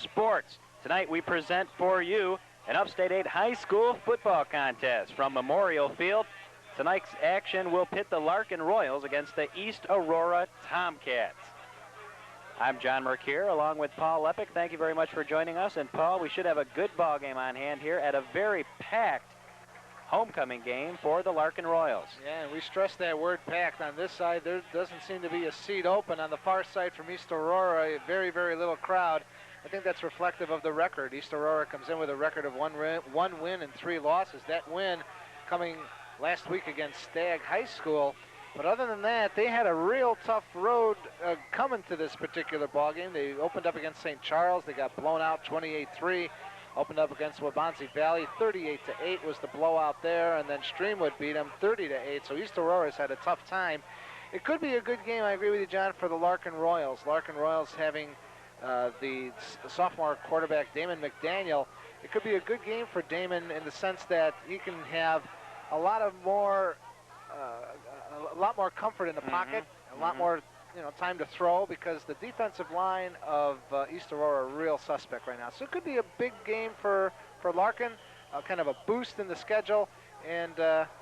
Sports. Tonight we present for you an Upstate 8 high school football contest from Memorial Field. Tonight's action will pit the Larkin Royals against the East Aurora Tomcats. I'm John Mercure along with Paul Lepick. Thank you very much for joining us. And Paul, we should have a good ball game on hand here at a very packed homecoming game for the Larkin Royals. Yeah, and we stress that word packed. On this side, there doesn't seem to be a seat open. On the far side from East Aurora, a very, very little crowd. I think that's reflective of the record. East Aurora comes in with a record of one win and 3 losses. That win coming last week against Stagg High School. But other than that, they had a real tough road coming to this particular ball game. They opened up against St. Charles. They got blown out 28-3. Opened up against Waubonsee Valley, 38-8 was the blowout there, and then Streamwood beat them 30-8. So East Aurora's had a tough time. It could be a good game, I agree with you, John, for the Larkin Royals. Larkin Royals having the sophomore quarterback Damon McDaniel. It could be a good game for Damon in the sense that he can have a lot more comfort in the pocket, a lot more time to throw, because the defensive line of East Aurora are real suspect right now. So it could be a big game for Larkin, kind of a boost in the schedule, and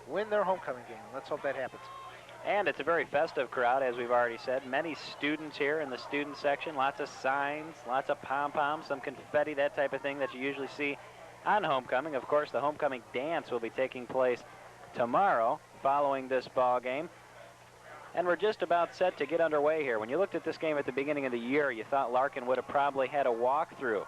win their homecoming game. Let's hope that happens. And it's a very festive crowd, as we've already said. Many students here in the student section, lots of signs, lots of pom-poms, some confetti, that type of thing that you usually see on homecoming. Of course, the homecoming dance will be taking place tomorrow following this ball game. And we're just about set to get underway here. When you looked at this game at the beginning of the year, you thought Larkin would have probably had a walkthrough.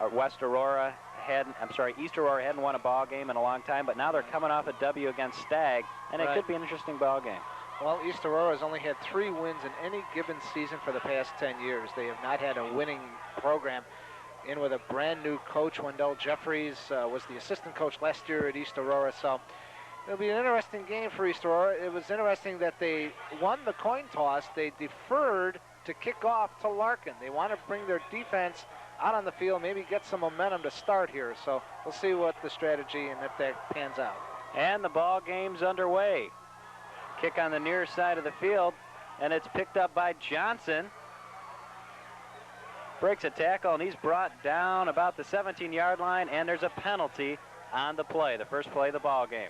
East Aurora hadn't won a ball game in a long time, but now they're coming off a W against Stagg, and it could be an interesting ball game. Well, East Aurora has only had 3 wins in any given season for the past 10 years. They have not had a winning program. In with a brand new coach, Wendell Jeffries was the assistant coach last year at East Aurora, so it'll be an interesting game for East Aurora. It was interesting that they won the coin toss. They deferred to kick off to Larkin. They want to bring their defense out on the field, maybe get some momentum to start here. So we'll see what the strategy and if that pans out. And the ball game's underway. Kick on the near side of the field, and it's picked up by Johnson. Breaks a tackle, and he's brought down about the 17-yard line, and there's a penalty on the play, the first play of the ball game.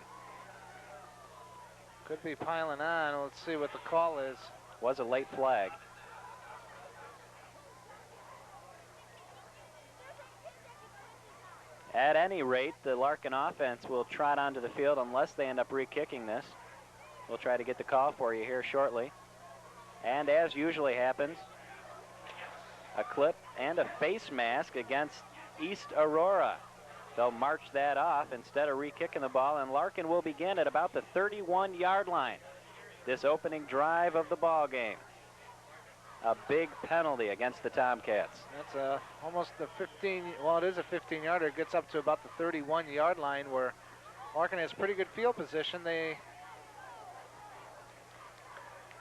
Could be piling on. Let's see what the call is. Was a late flag. At any rate, the Larkin offense will trot onto the field unless they end up re-kicking this. We'll try to get the call for you here shortly. And as usually happens, a clip and a face mask against East Aurora. They'll march that off instead of re-kicking the ball, and Larkin will begin at about the 31-yard line. This opening drive of the ball game. A big penalty against the Tomcats. That's almost the 15, well, it is a 15-yarder. It gets up to about the 31-yard line where Larkin has pretty good field position.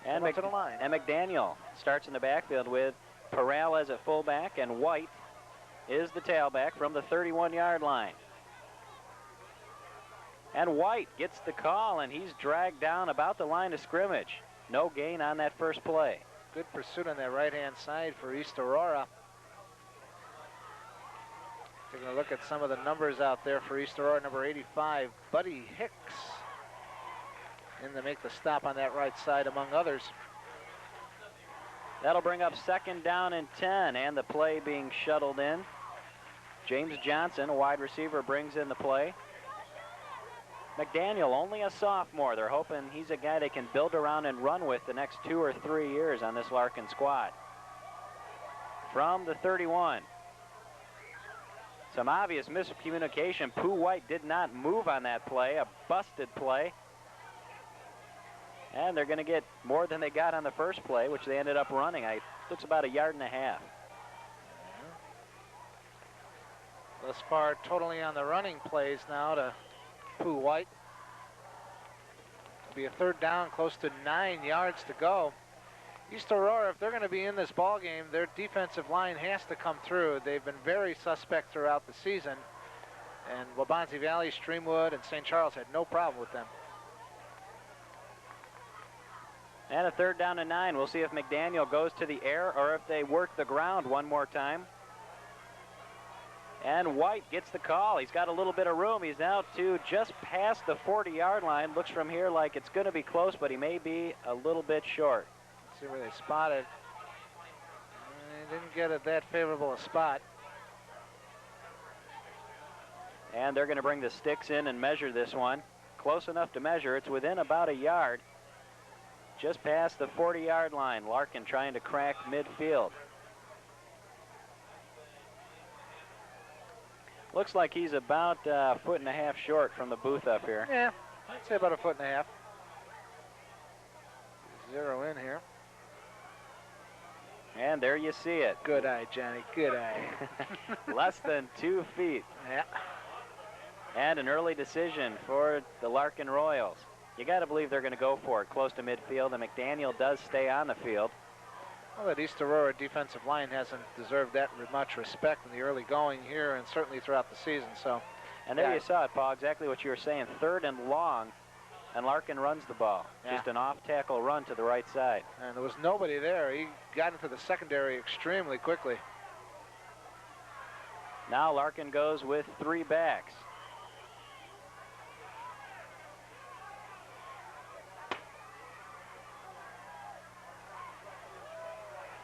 And McDaniel starts in the backfield with Perales at fullback, and White is the tailback from the 31-yard line. And White gets the call, and he's dragged down about the line of scrimmage. No gain on that first play. Good pursuit on that right-hand side for East Aurora. Taking a look at some of the numbers out there for East Aurora. Number 85, Buddy Hicks, in to make the stop on that right side, among others. That'll bring up 2nd down and 10, and the play being shuttled in. James Johnson, a wide receiver, brings in the play. McDaniel, only a sophomore. They're hoping he's a guy they can build around and run with the next 2 or 3 years on this Larkin squad. From the 31. Some obvious miscommunication. Pooh White did not move on that play, a busted play. And they're going to get more than they got on the first play, which they ended up running. It looks about 1.5 yards. Thus far, totally on the running plays now to Pooh White. It'll be a 3rd down, close to 9 yards to go. East Aurora, if they're going to be in this ball game, their defensive line has to come through. They've been very suspect throughout the season. And Waubonsee Valley, Streamwood, and St. Charles had no problem with them. And a 3rd down and 9. We'll see if McDaniel goes to the air or if they work the ground one more time. And White gets the call. He's got a little bit of room. He's now to just past the 40-yard line. Looks from here like it's going to be close, but he may be a little bit short. Let's see where they spotted. They didn't get it that favorable a spot. And they're going to bring the sticks in and measure this one. Close enough to measure. It's within about a yard. Just past the 40-yard line. Larkin trying to crack midfield. Looks like he's about a foot and a half short from the booth up here. Yeah, I'd say about a foot and a half. Zero in here. And there you see it. Good eye, Johnny, good eye. Less than 2 feet. Yeah. And an early decision for the Larkin Royals. You got to believe they're going to go for it close to midfield, and McDaniel does stay on the field. Well, that East Aurora defensive line hasn't deserved that much respect in the early going here and certainly throughout the season. So, and there you saw it, Paul, exactly what you were saying. 3rd and long, and Larkin runs the ball. Yeah. Just an off-tackle run to the right side. And there was nobody there. He got into the secondary extremely quickly. Now Larkin goes with 3 backs.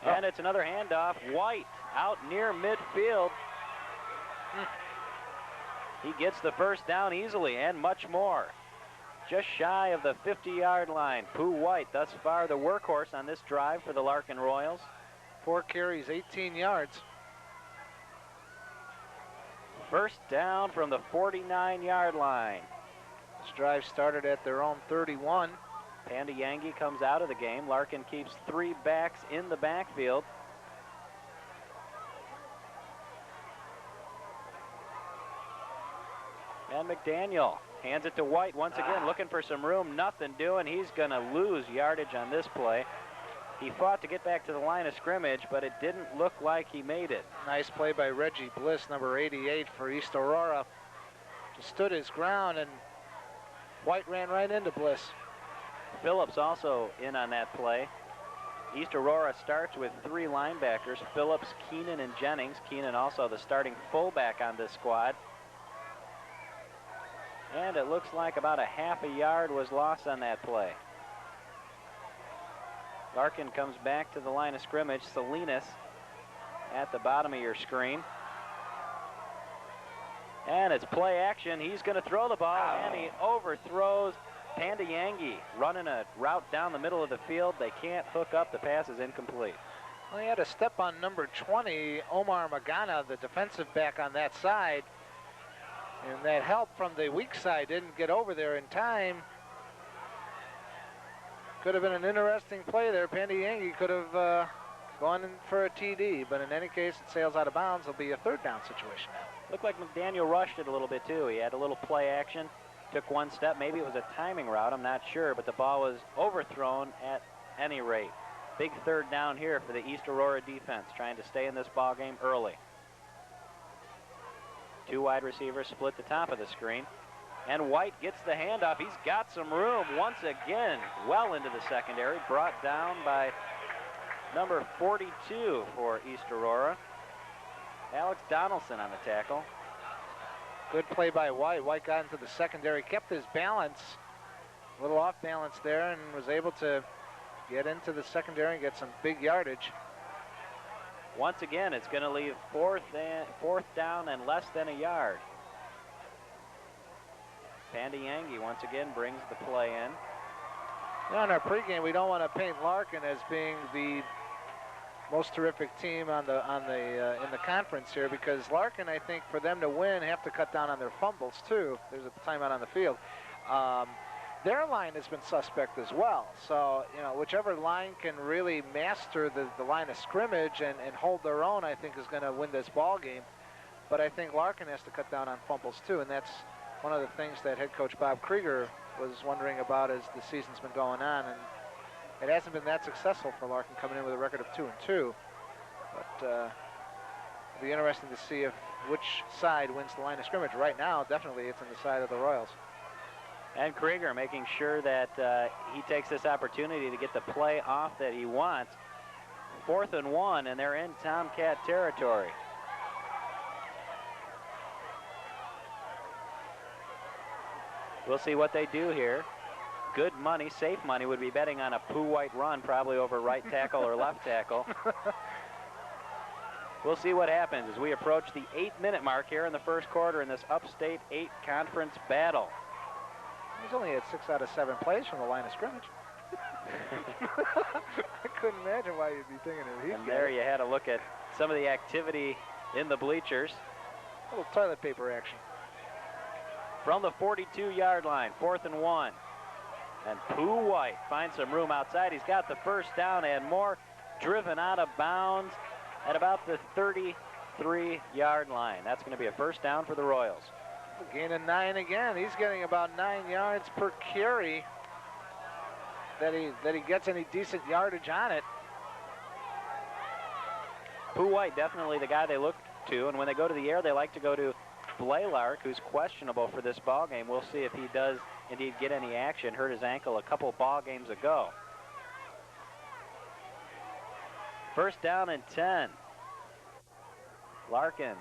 And it's another handoff. White out near midfield. He gets the first down easily and much more. Just shy of the 50-yard line. Pooh White, thus far the workhorse on this drive for the Larkin Royals. 4 carries, 18 yards. First down from the 49-yard line. This drive started at their own 31. Pandiyangi comes out of the game. Larkin keeps 3 backs in the backfield. And McDaniel hands it to White once again, looking for some room. Nothing doing. He's going to lose yardage on this play. He fought to get back to the line of scrimmage, but it didn't look like he made it. Nice play by Reggie Bliss, number 88 for East Aurora. Just stood his ground, and White ran right into Bliss. Phillips also in on that play. East Aurora starts with 3 linebackers, Phillips, Keenan, and Jennings. Keenan also the starting fullback on this squad. And it looks like about a half a yard was lost on that play. Larkin comes back to the line of scrimmage. Salinas at the bottom of your screen. And it's play action. He's going to throw the ball, and he overthrows Pandiyangi, running a route down the middle of the field. They can't hook up. The pass is incomplete. Well, he had a step on number 20, Omar Magana, the defensive back on that side. And that help from the weak side didn't get over there in time. Could have been an interesting play there. Pandiyangi could have gone in for a TD, but in any case, it sails out of bounds. It'll be a 3rd down situation now. Looked like McDaniel rushed it a little bit, too. He had a little play action, took 1 step. Maybe it was a timing route, I'm not sure, but the ball was overthrown at any rate. Big 3rd down here for the East Aurora defense, trying to stay in this ball game early. 2 wide receivers split the top of the screen. And White gets the handoff. He's got some room once again, well into the secondary, brought down by number 42 for East Aurora. Alex Donaldson on the tackle. Good play by White. White got into the secondary, kept his balance, a little off balance there, and was able to get into the secondary and get some big yardage. Once again, it's going to leave 4th down and less than a yard. Pandiyangi once again brings the play in. Now in our pregame, we don't want to paint Larkin as being the most terrific team in the conference here, because Larkin, I think, for them to win, have to cut down on their fumbles too. There's a timeout on the field. Their line has been suspect as well. So, you know, whichever line can really master the line of scrimmage and hold their own, I think, is going to win this ball game. But I think Larkin has to cut down on fumbles too, and that's one of the things that head coach Bob Krieger was wondering about as the season's been going on, and it hasn't been that successful for Larkin, coming in with a record of 2-2. But it'll be interesting to see which side wins the line of scrimmage. Right now, definitely it's on the side of the Royals. And Krieger making sure that he takes this opportunity to get the play off that he wants. 4th and 1, and they're in Tomcat territory. We'll see what they do here. Good money, safe money would be betting on a Pooh White run, probably over right tackle or left tackle. We'll see what happens as we approach the 8-minute mark here in the first quarter in this Upstate 8 conference battle. He's only had 6 out of 7 plays from the line of scrimmage. I couldn't imagine why you'd be thinking of it. And there you had a look at some of the activity in the bleachers. A little toilet paper action. From the 42-yard line, 4th and 1. And Pooh White finds some room outside. He's got the first down and more, driven out of bounds at about the 33-yard line. That's going to be a first down for the Royals. A gain of 9 again. He's getting about 9 yards per carry that he gets any decent yardage on it. Pooh White, definitely the guy they look to, and when they go to the air, they like to go to Larkin, who's questionable for this ball game. We'll see if he does indeed get any action. Hurt his ankle a couple ball games ago. First down and 10. Larkin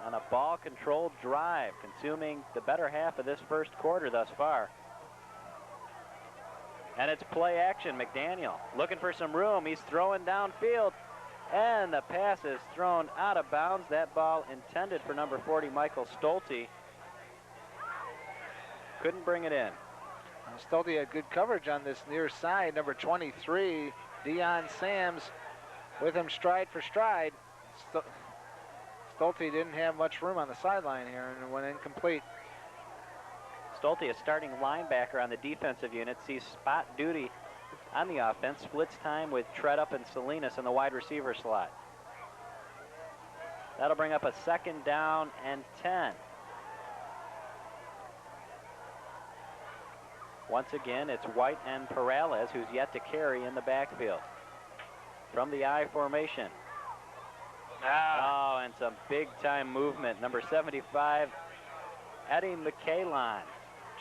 on a ball-controlled drive, consuming the better half of this first quarter thus far. And it's play action. McDaniel looking for some room. He's throwing downfield. And the pass is thrown out of bounds. That ball intended for number 40, Michael Stolte. Couldn't bring it in. Stolte had good coverage on this near side. Number 23, Dion Sams, with him stride for stride. Stolte didn't have much room on the sideline here and it went incomplete. Stolte, a starting linebacker on the defensive unit, sees spot duty on the offense, splits time with Treadup and Salinas in the wide receiver slot. That'll bring up a second down and 10. Once again, it's White and Perales, who's yet to carry in the backfield. From the I formation. Oh, and some big-time movement. Number 75, Eddie McKaylon,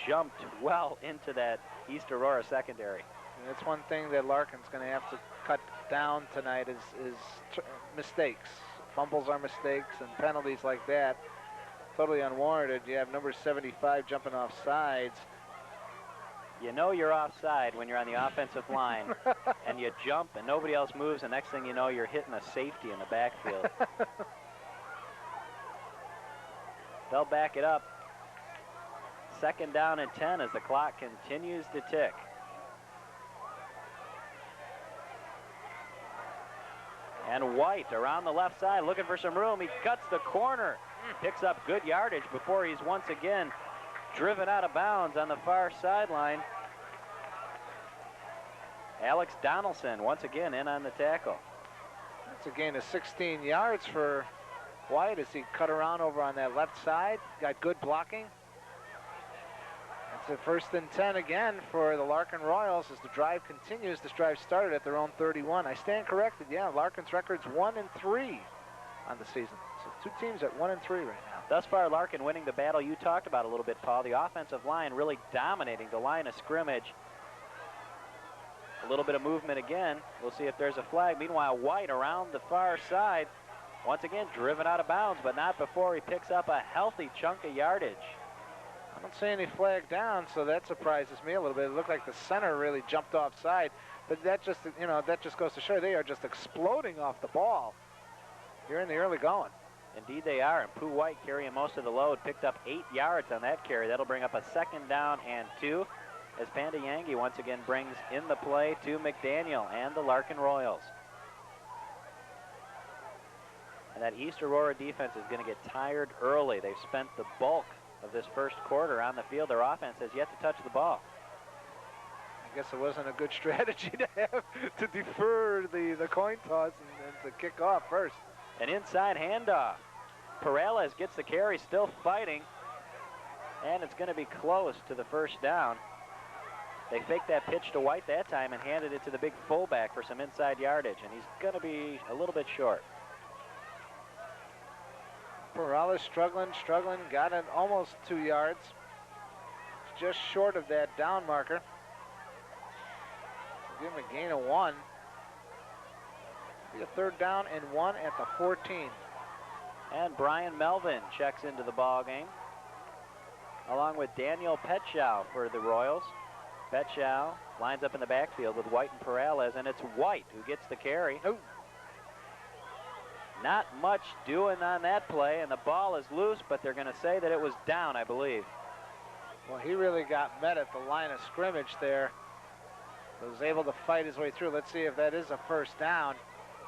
jumped well into that East Aurora secondary. And that's one thing that Larkin's going to have to cut down tonight is mistakes. Fumbles are mistakes, and penalties like that, totally unwarranted. You have number 75 jumping off sides. You know you're offside when you're on the offensive line, and you jump and nobody else moves, and next thing you know, you're hitting a safety in the backfield. They'll back it up. Second down and 10 as the clock continues to tick. And White around the left side looking for some room. He cuts the corner, picks up good yardage before he's once again driven out of bounds on the far sideline. Alex Donaldson once again in on the tackle. That's a gain of 16 yards for White as he cut around over on that left side. Got good blocking. It's a first and 10 again for the Larkin Royals as the drive continues. This drive started at their own 31. I stand corrected. Yeah, Larkin's record's 1-3 on the season. So two teams at 1-3 right now. Thus far, Larkin winning the battle you talked about a little bit, Paul. The offensive line really dominating the line of scrimmage. A little bit of movement again. We'll see if there's a flag. Meanwhile, White around the far side. Once again, driven out of bounds, but not before he picks up a healthy chunk of yardage. I don't see any flag down, so that surprises me a little bit. It looked like the center really jumped offside, but that just, that just goes to show they are just exploding off the ball. You're in the early going. Indeed they are, and Pooh White carrying most of the load, picked up 8 yards on that carry. That'll bring up a second down and 2 as Panda Yangi once again brings in the play to McDaniel and the Larkin Royals. And that East Aurora defense is going to get tired early. They've spent the bulk of this first quarter on the field. Their offense has yet to touch the ball. I guess it wasn't a good strategy to have to defer the coin toss and to kick off first. An inside handoff. Perales gets the carry, still fighting, and it's going to be close to the first down. They faked that pitch to White that time and handed it to the big fullback for some inside yardage, and he's going to be a little bit short. Perales struggling, got it almost 2 yards. Just short of that down marker. Give him a gain of 1. Be a third down and 1 at the 14. And Brian Melvin checks into the ball game. along with Daniel Petchow for the Royals. Petchow lines up in the backfield with White and Perales, and it's White who gets the carry. Ooh. Not much doing on that play, and the ball is loose, but they're going to say that it was down, I believe. Well, he really got met at the line of scrimmage there. Was able to fight his way through. Let's see if that is a first down.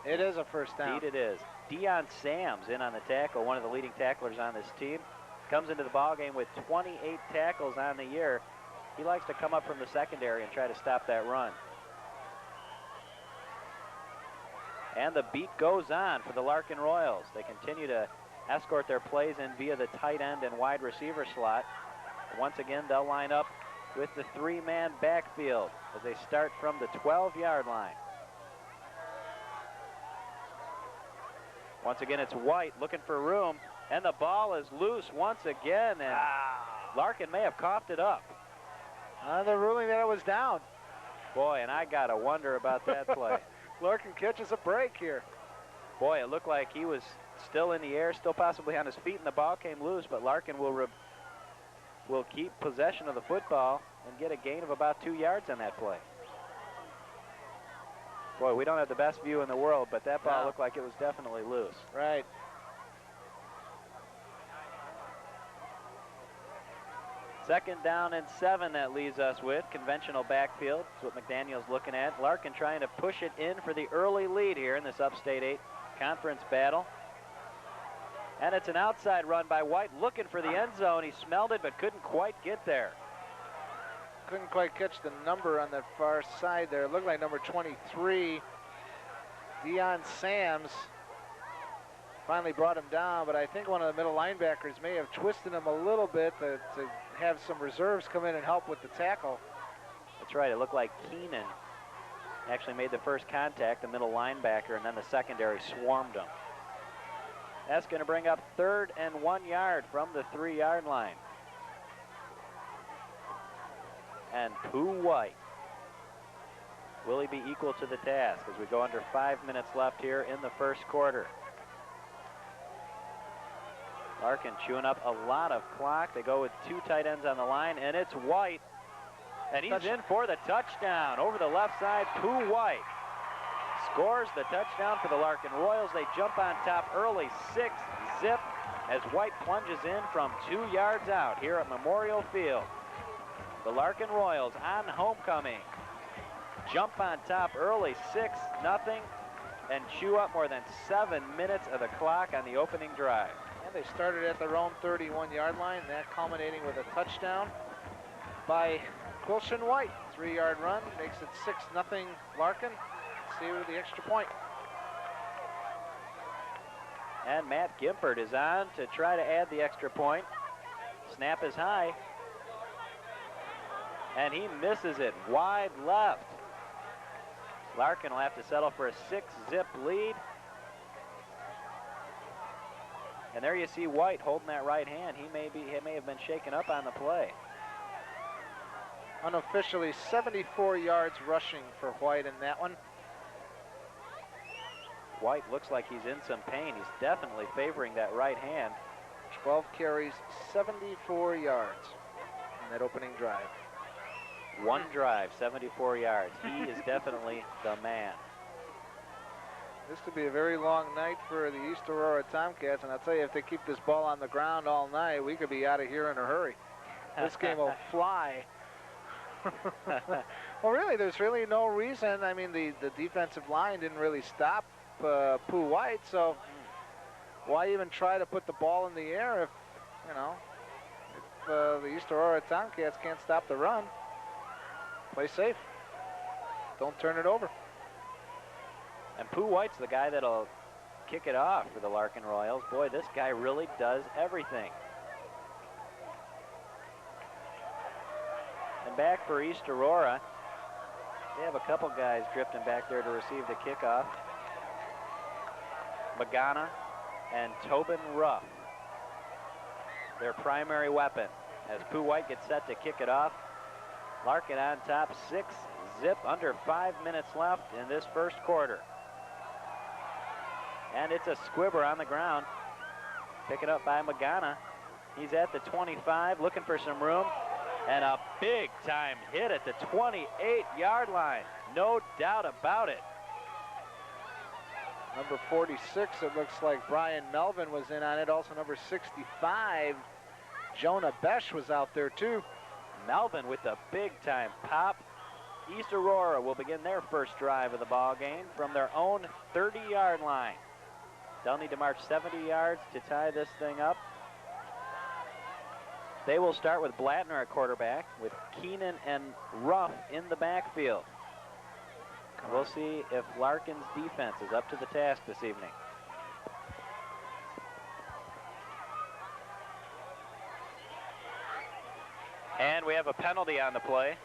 It is a first down. Indeed it is. Deion Sams in on the tackle, one of the leading tacklers on this team. Comes into the ballgame with 28 tackles on the year. He likes to come up from the secondary and try to stop that run. And the beat goes on for the Larkin Royals. They continue to escort their plays in via the tight end and wide receiver slot. Once again, they'll line up with the three-man backfield as they start from the 12-yard line. Once again, it's White looking for room, and the ball is loose once again, and Larkin may have coughed it up. They're ruling that it was down. Boy, and I gotta wonder about that play. Larkin catches a break here. Boy, it looked like he was still in the air, still possibly on his feet, and the ball came loose, but Larkin will keep possession of the football and get a gain of about 2 yards on that play. Boy, we don't have the best view in the world, but that ball looked like it was definitely loose. Right. Second down and 7 that leaves us with. Conventional backfield. That's what McDaniel's looking at. Larkin trying to push it in for the early lead here in this Upstate 8 conference battle. And it's an outside run by White looking for the end zone. He smelled it but couldn't quite get there. Couldn't quite catch the number on the far side there. It looked like number 23, Deion Sams, finally brought him down, but I think one of the middle linebackers may have twisted him a little bit to have some reserves come in and help with the tackle. That's right. It looked like Keenan actually made the first contact, the middle linebacker, and then the secondary swarmed him. That's going to bring up 3rd and 1 yard from the 3-yard line. And Pooh White, will he be equal to the task as we go under 5 minutes left here in the first quarter? Larkin chewing up a lot of clock. They go with 2 tight ends on the line, and it's White. And he's in for the touchdown. Over the left side, Pooh White scores the touchdown for the Larkin Royals. They jump on top early, 6-zip, as White plunges in from 2 yards out here at Memorial Field. The Larkin Royals on homecoming jump on top early, 6-0, and chew up more than 7 minutes of the clock on the opening drive. And they started at their own 31-yard line, that culminating with a touchdown by Quilshon White. 3-yard run makes it 6-0 Larkin. Let's see with the extra point. And Matt Gimpert is on to try to add the extra point. Snap is high. And he misses it wide left. Larkin will have to settle for a 6-zip lead. And there you see White holding that right hand. He may have been shaken up on the play. Unofficially 74 yards rushing for White in that one. White looks like he's in some pain. He's definitely favoring that right hand. 12 carries, 74 yards in that opening drive. 1 drive, 74 yards. He is definitely the man. This could be a very long night for the East Aurora Tomcats, and I'll tell you, if they keep this ball on the ground all night, we could be out of here in a hurry. This game will fly. Well, really, there's really no reason. I mean, the defensive line didn't really stop Pooh White, so why even try to put the ball in the air if, you know, if the East Aurora Tomcats can't stop the run? Play safe. Don't turn it over. And Pooh White's the guy that'll kick it off for the Larkin Royals. Boy, this guy really does everything. And back for East Aurora, they have a couple guys drifting back there to receive the kickoff. Magana and Tobin Ruff, their primary weapon. As Pooh White gets set to kick it off, Larkin on top, 6-zip, under 5 minutes left in this first quarter. And it's a squibber on the ground. Pick it up by Magana. He's at the 25, looking for some room. And a big-time hit at the 28-yard line. No doubt about it. Number 46, it looks like Brian Melvin was in on it. Also number 65, Jonah Besh was out there too. Melvin with the big-time pop. East Aurora will begin their first drive of the ball game from their own 30-yard line. They'll need to march 70 yards to tie this thing up. They will start with Blattner at quarterback, with Keenan and Ruff in the backfield. We'll see if Larkin's defense is up to the task this evening. And we have a penalty on the play.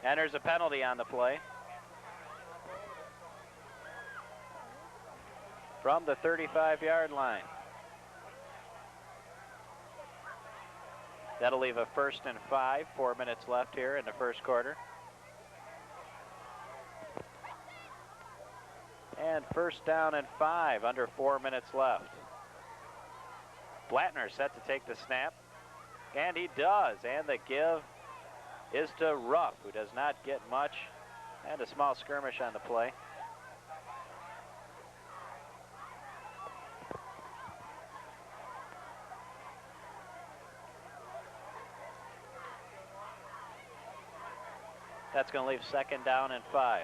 And there's a penalty on the play. From the 35-yard line. That'll leave a 1st and 5, 4 minutes left here in the first quarter. And 1st down and 5, under 4 minutes left. Blattner set to take the snap, and he does, and the give is to Ruff, who does not get much, and a small skirmish on the play. That's going to leave 2nd down and 5.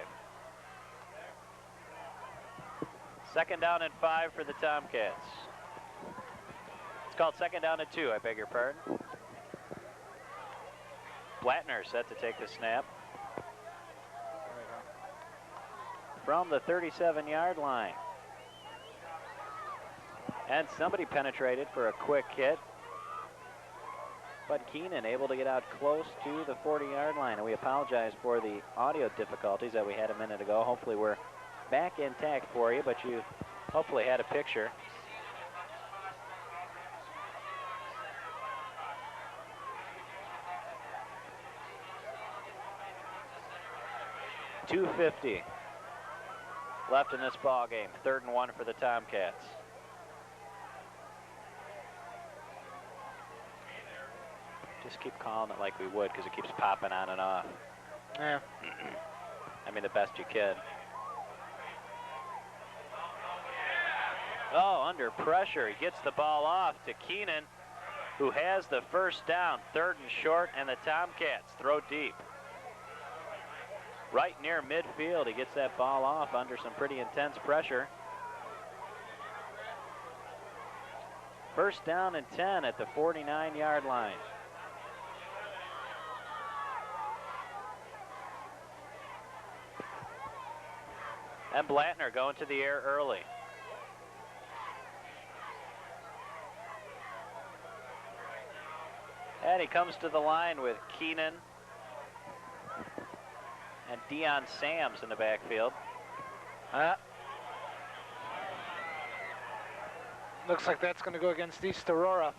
2nd down and 5 for the Tomcats. It's called 2nd down and 2, I beg your pardon. Blattner set to take the snap. From the 37-yard line. And somebody penetrated for a quick hit. But Keenan able to get out close to the 40-yard line. And we apologize for the audio difficulties that we had a minute ago. Hopefully we're back intact for you, but you hopefully had a picture. .250 left in this ball game. 3rd and 1 for the Tomcats. Just keep calling it like we would, because it keeps popping on and off. Yeah. I mean, the best you can. Oh, under pressure. He gets the ball off to Keenan, who has the 1st down, 3rd and short, and the Tomcats throw deep. Right near midfield, he gets that ball off under some pretty intense pressure. 1st down and 10 at the 49-yard line. And Blattner going to the air early. And he comes to the line with Keenan and Deion Sams in the backfield. Looks like that's going to go against East Aurora.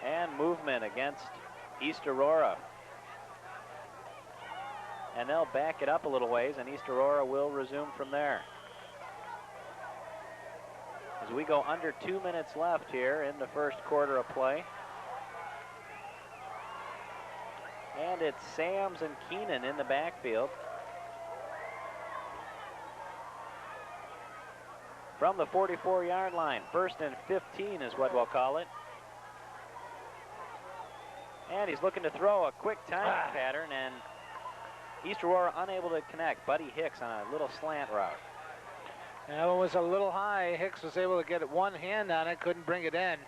And movement against East Aurora. And they'll back it up a little ways, and East Aurora will resume from there. As we go under 2 minutes left here in the first quarter of play. And it's Sams and Keenan in the backfield. From the 44-yard line, 1st and 15 is what we'll call it. And he's looking to throw a quick timing pattern, and East Aurora unable to connect. Buddy Hicks on a little slant route. And that one was a little high. Hicks was able to get one hand on it, couldn't bring it in.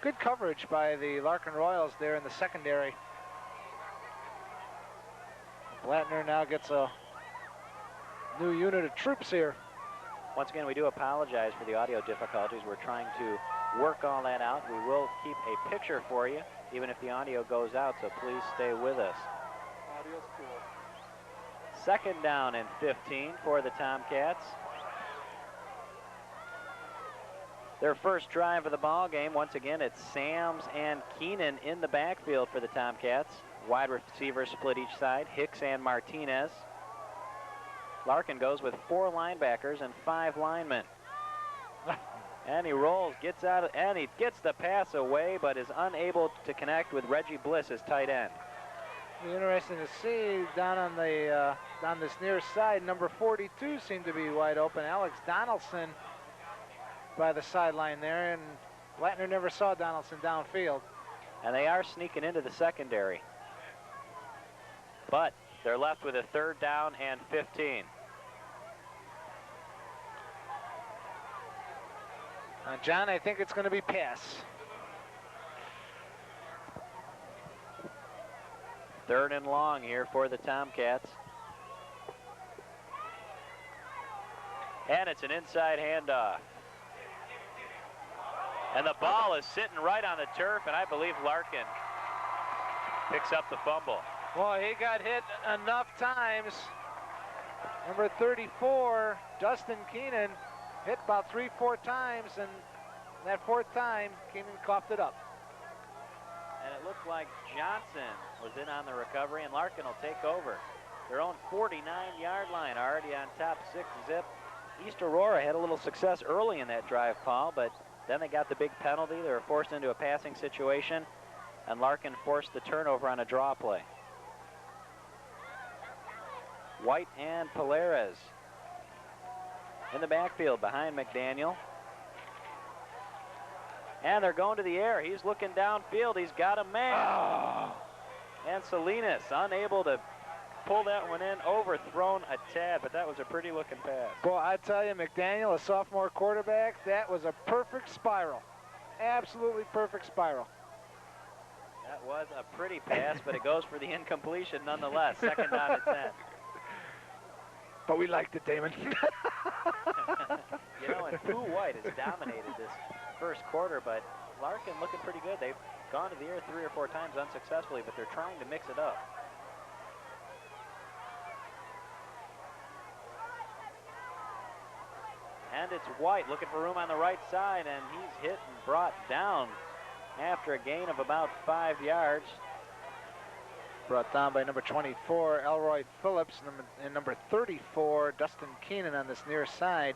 Good coverage by the Larkin Royals there in the secondary. Blattner now gets a new unit of troops here. Once again, we do apologize for the audio difficulties. We're trying to work all that out. We will keep a picture for you, even if the audio goes out, so please stay with us. Audio's cool. 2nd down and 15 for the Tomcats. their first drive of the ball game. Once again, it's Sams and Keenan in the backfield for the Tomcats. Wide receivers split each side, Hicks and Martinez. Larkin goes with 4 linebackers and 5 linemen. And he rolls, gets out, and he gets the pass away, but is unable to connect with Reggie Bliss, his tight end. Be interesting to see down on the down this near side. Number 42 seemed to be wide open. Alex Donaldson by the sideline there, and Lattner never saw Donaldson downfield. And they are sneaking into the secondary. But they're left with a 3rd down and 15. John, I think it's going to be pass. 3rd and long here for the Tomcats. And it's an inside handoff. And the ball is sitting right on the turf, and I believe Larkin picks up the fumble. Well, he got hit enough times. Number 34, Dustin Keenan, hit about 3-4 times, and that 4th time, Keenan coughed it up. And it looked like Johnson was in on the recovery, and Larkin will take over. Their own 49-yard line already on top, 6-zip. East Aurora had a little success early in that drive, Paul, but then they got the big penalty. They were forced into a passing situation, and Larkin forced the turnover on a draw play. White and Perales in the backfield behind McDaniel. And they're going to the air. He's looking downfield. He's got a man. Oh. And Salinas unable to pull that one in, overthrown a tad, but that was a pretty looking pass. Boy, I tell you, McDaniel, a sophomore quarterback, that was a perfect spiral. Absolutely perfect spiral. That was a pretty pass, but it goes for the incompletion nonetheless. 2nd down and 10. But we liked it, Damon. You know, and Pooh White has dominated this first quarter, but Larkin looking pretty good. They've gone to the air 3 or 4 times unsuccessfully, but they're trying to mix it up. And it's White looking for room on the right side, and he's hit and brought down after a gain of about 5 yards. Brought down by number 24, Elroy Phillips, and number 34, Dustin Keenan on this near side.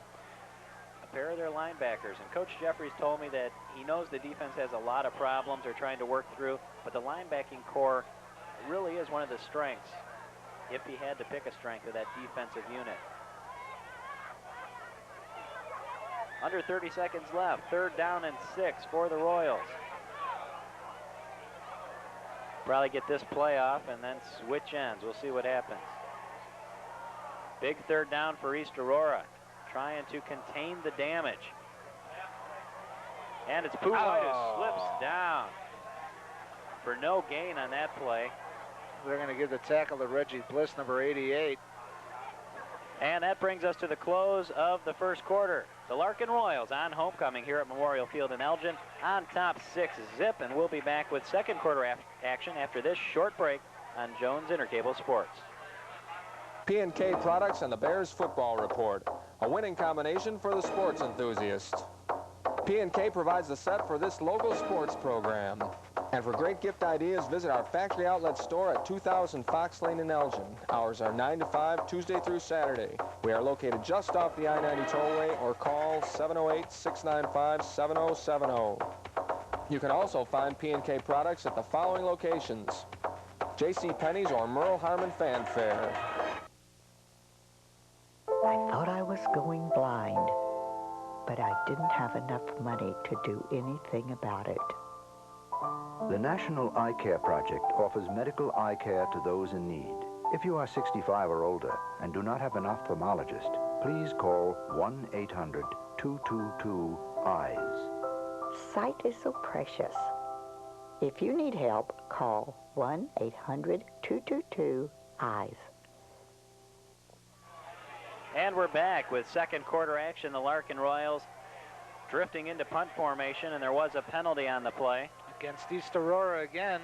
A pair of their linebackers, and Coach Jeffries told me that he knows the defense has a lot of problems they're trying to work through, but the linebacking core really is one of the strengths, if he had to pick a strength of that defensive unit. Under 30 seconds left, 3rd down and 6 for the Royals. Probably get this play off and then switch ends. We'll see what happens. Big 3rd down for East Aurora, trying to contain the damage. And it's Pooh White who slips down for no gain on that play. They're going to give the tackle to Reggie Bliss, number 88. And that brings us to the close of the first quarter. The Larkin Royals on homecoming here at Memorial Field in Elgin on top 6-zip, and we'll be back with second quarter action after this short break on Jones Intercable Sports. P&K Products and the Bears Football Report, a winning combination for the sports enthusiast. P&K provides the set for this local sports program. And for great gift ideas, visit our factory outlet store at 2000 Fox Lane in Elgin. Hours are 9 to 5, Tuesday through Saturday. We are located just off the I-90 tollway, or call 708-695-7070. You can also find P&K products at the following locations: J.C. Penney's or Merle Harmon Fanfare. I thought I was going blind, but I didn't have enough money to do anything about it. The National Eye Care Project offers medical eye care to those in need. If you are 65 or older and do not have an ophthalmologist, please call 1-800-222-EYES. Sight is so precious. If you need help, call 1-800-222-EYES. And we're back with second quarter action. The Larkin Royals drifting into punt formation, and there was a penalty on the play. Against East Aurora again.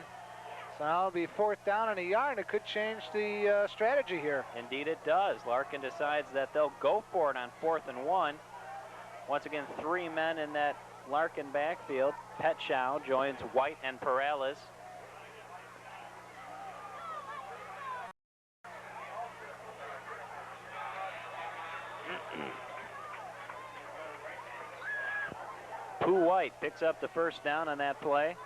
So now it'll be 4th down and a yard. It could change the strategy here. Indeed it does. Larkin decides that they'll go for it on 4th and 1. Once again, 3 men in that Larkin backfield. Petchow joins White and Perales. Pooh White picks up the first down on that play.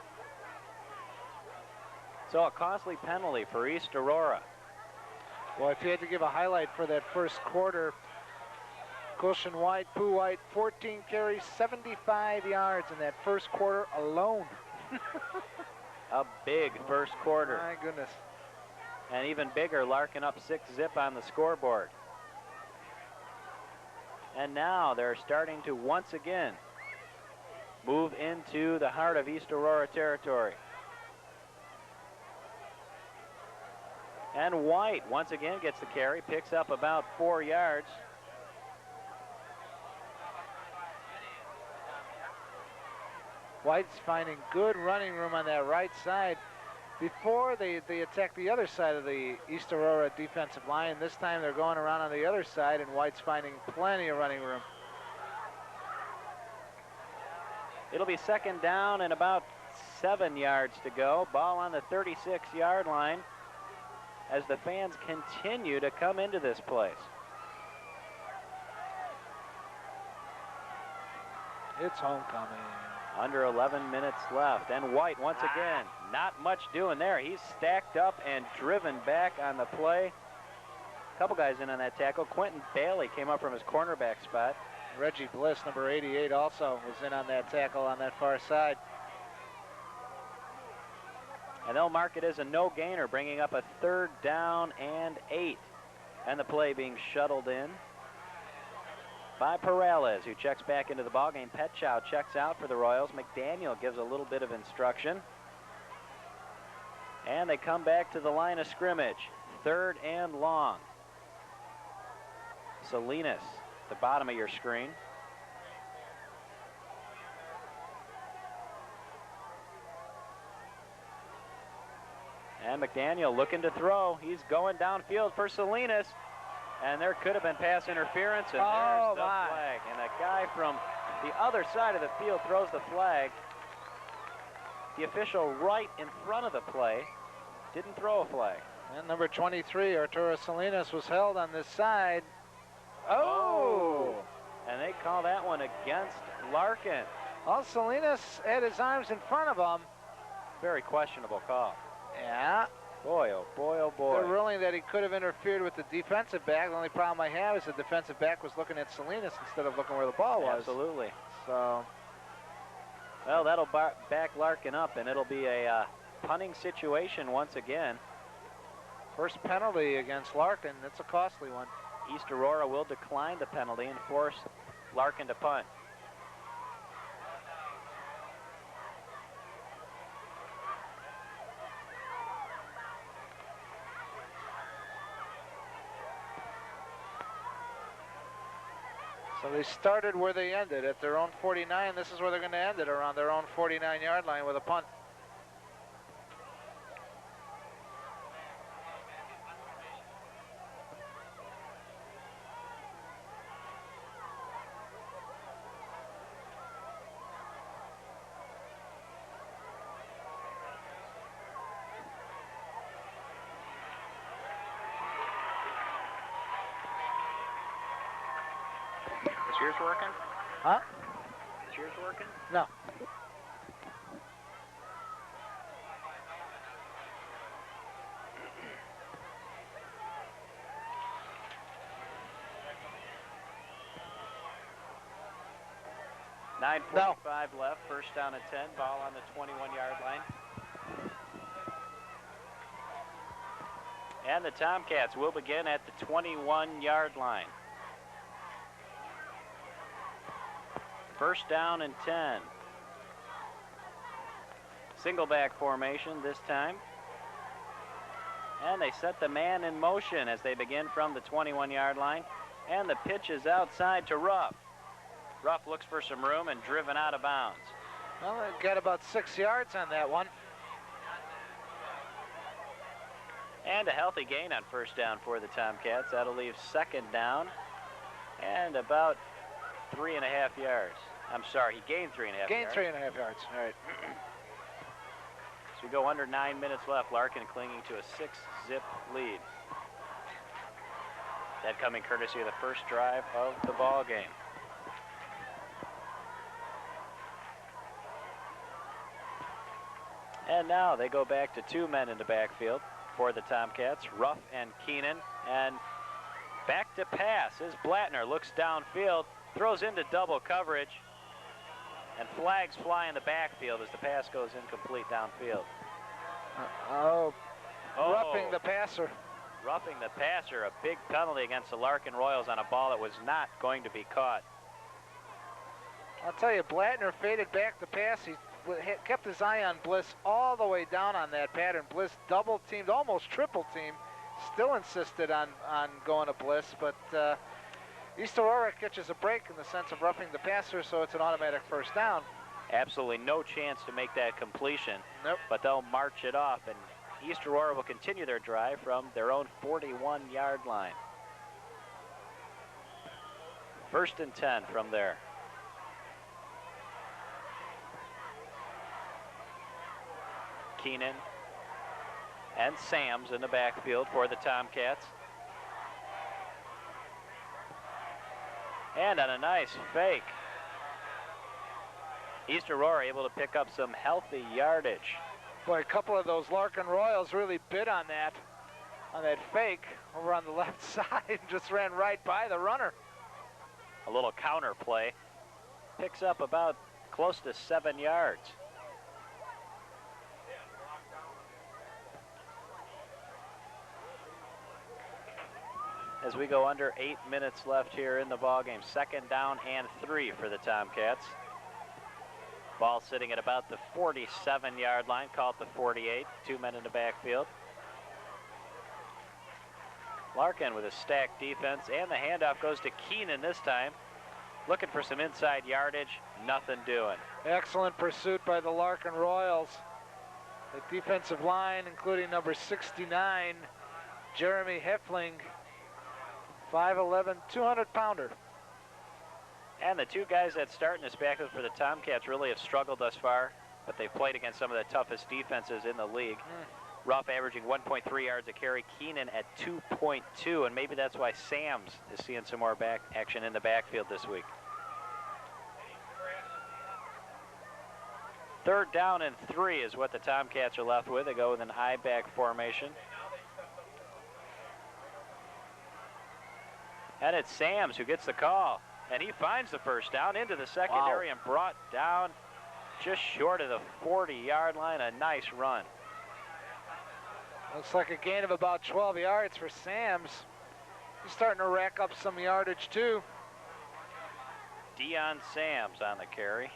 So a costly penalty for East Aurora. Well, if you had to give a highlight for that first quarter, Quilshon White, Pooh White, 14 carries, 75 yards in that first quarter alone. A big first quarter. My goodness. And even bigger, Larkin up 6-zip on the scoreboard. And now they're starting to once again move into the heart of East Aurora territory. And White once again gets the carry, picks up about 4 yards. White's finding good running room on that right side. Before they attack the other side of the East Aurora defensive line. This time they're going around on the other side, and White's finding plenty of running room. It'll be second down and about 7 yards to go. Ball on the 36-yard line as the fans continue to come into this place. It's homecoming. Under 11 minutes left, and White once again, not much doing there. He's stacked up and driven back on the play. A couple guys in on that tackle. Quentin Bailey came up from his cornerback spot. Reggie Bliss, number 88, also was in on that tackle on that far side. And they'll mark it as a no gainer, bringing up a 3rd down and 8. And the play being shuttled in by Perales, who checks back into the ballgame. Petchow checks out for the Royals. McDaniel gives a little bit of instruction. And they come back to the line of scrimmage. 3rd and long. Salinas, the bottom of your screen. And McDaniel looking to throw. He's going downfield for Salinas. And there could have been pass interference, and there's the flag. And a guy from the other side of the field throws the flag. The official right in front of the play didn't throw a flag. And number 23, Arturo Salinas, was held on this side. Oh! And they call that one against Larkin. Well, Salinas had his arms in front of him. Very questionable call. Yeah. Boy, oh boy, oh boy. They're ruling that he could have interfered with the defensive back. The only problem I have is the defensive back was looking at Salinas instead of looking where the ball was. Absolutely. So, well, that'll back Larkin up, and it'll be a punting situation once again. First penalty against Larkin. That's a costly one. East Aurora will decline the penalty and force Larkin to punt. So they started where they ended, at their own 49. This is where they're going to end it, around their own 49-yard line with a punt. Is yours working? Huh? Is yours working? No. .945 left, first down and 10, ball on the 21-yard line. And the Tomcats will begin at the 21-yard line. First down and 10. Single back formation this time. And they set the man in motion as they begin from the 21-yard line. And the pitch is outside to Ruff. Ruff looks for some room and driven out of bounds. Well, they got about 6 yards on that one. And a healthy gain on first down for the Tomcats. That'll leave second down and about 3.5 yards. I'm sorry, he gained 3.5 yards. Gained 3.5 yards. All right. So we go under 9 minutes left. Larkin clinging to a 6-zip lead. That coming courtesy of the first drive of the ball game. And now they go back to 2 men in the backfield for the Tomcats, Ruff and Keenan. And back to pass is Blattner. Looks downfield, throws into double coverage, and flags fly in the backfield as the pass goes incomplete downfield. Roughing the passer. Roughing the passer, a big penalty against the Larkin Royals on a ball that was not going to be caught. I'll tell you, Blattner faded back the pass. He kept his eye on Bliss all the way down on that pattern. Bliss double teamed, almost triple teamed. Still insisted on going to Bliss, but East Aurora catches a break in the sense of roughing the passer, so it's an automatic first down. Absolutely no chance to make that completion. Nope. But they'll march it off, and East Aurora will continue their drive from their own 41-yard line. 1st and 10 from there. Keenan and Sams in the backfield for the Tomcats. And on a nice fake, East Aurora able to pick up some healthy yardage. Boy, a couple of those Larkin Royals really bit on that fake over on the left side and just ran right by the runner. A little counter play. Picks up about close to 7 yards. As we go under 8 minutes left here in the ballgame. 2nd down and 3 for the Tomcats. Ball sitting at about the 47-yard line, call it the 48. 2 men in the backfield. Larkin with a stacked defense, and the handoff goes to Keenan this time. Looking for some inside yardage, nothing doing. Excellent pursuit by the Larkin Royals. The defensive line, including number 69, Jeremy Heffling, 5'11", 200-pounder. And the two guys that start in this backfield for the Tomcats really have struggled thus far, but they've played against some of the toughest defenses in the league. Ruff averaging 1.3 yards a carry, Keenan at 2.2, and maybe that's why Sams is seeing some more back action in the backfield this week. 3rd down and 3 is what the Tomcats are left with. They go with an I-back formation. And it's Sams who gets the call. And he finds the first down into the secondary and brought down just short of the 40-yard line. A nice run. Looks like a gain of about 12 yards for Sams. He's starting to rack up some yardage too. Deion Sams on the carry.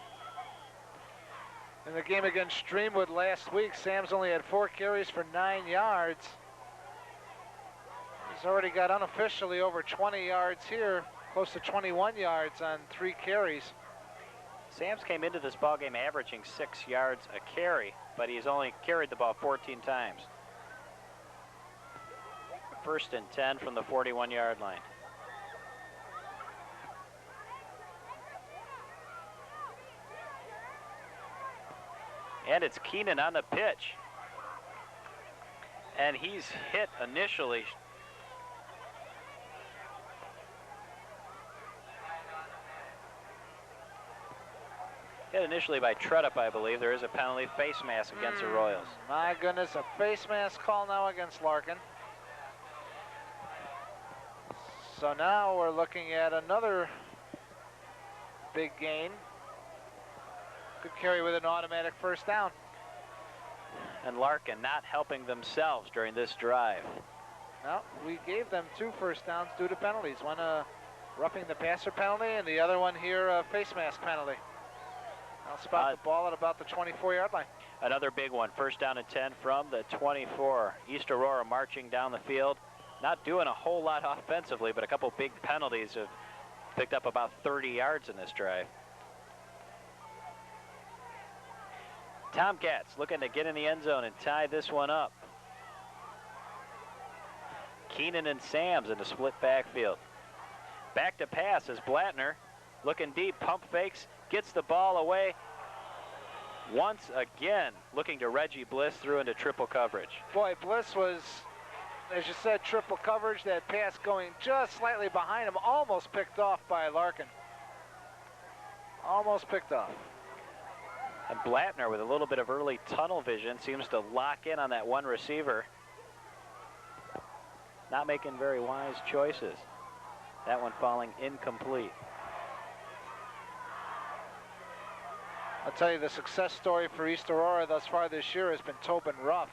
In the game against Streamwood last week, Sams only had 4 carries for 9 yards. He's already got unofficially over 20 yards here, close to 21 yards on 3 carries. Sams came into this ballgame averaging 6 yards a carry, but he's only carried the ball 14 times. 1st and 10 from the 41-yard line. And it's Keenan on the pitch. And he's hit initially. Hit initially by Tredup, I believe. There is a penalty, face mask against the Royals. My goodness, a face mask call now against Larkin. So now we're looking at another big gain. Good carry with an automatic first down. And Larkin not helping themselves during this drive. Well, we gave them 2 first downs due to penalties. One a roughing the passer penalty, and the other one here a face mask penalty. I'll spot the ball at about the 24-yard line. Another big one. 1st down and 10 from the 24. East Aurora marching down the field. Not doing a whole lot offensively, but a couple big penalties have picked up about 30 yards in this drive. Tomcats looking to get in the end zone and tie this one up. Keenan and Sams in the split backfield. Back to pass is Blattner. Looking deep, pump fakes, gets the ball away. Once again, looking to Reggie Bliss through into triple coverage. Boy, Bliss was, as you said, triple coverage. That pass going just slightly behind him, almost picked off by Larkin. Almost picked off. And Blattner, with a little bit of early tunnel vision, seems to lock in on that one receiver. Not making very wise choices. That one falling incomplete. I'll tell you, the success story for East Aurora thus far this year has been Tobin Ruff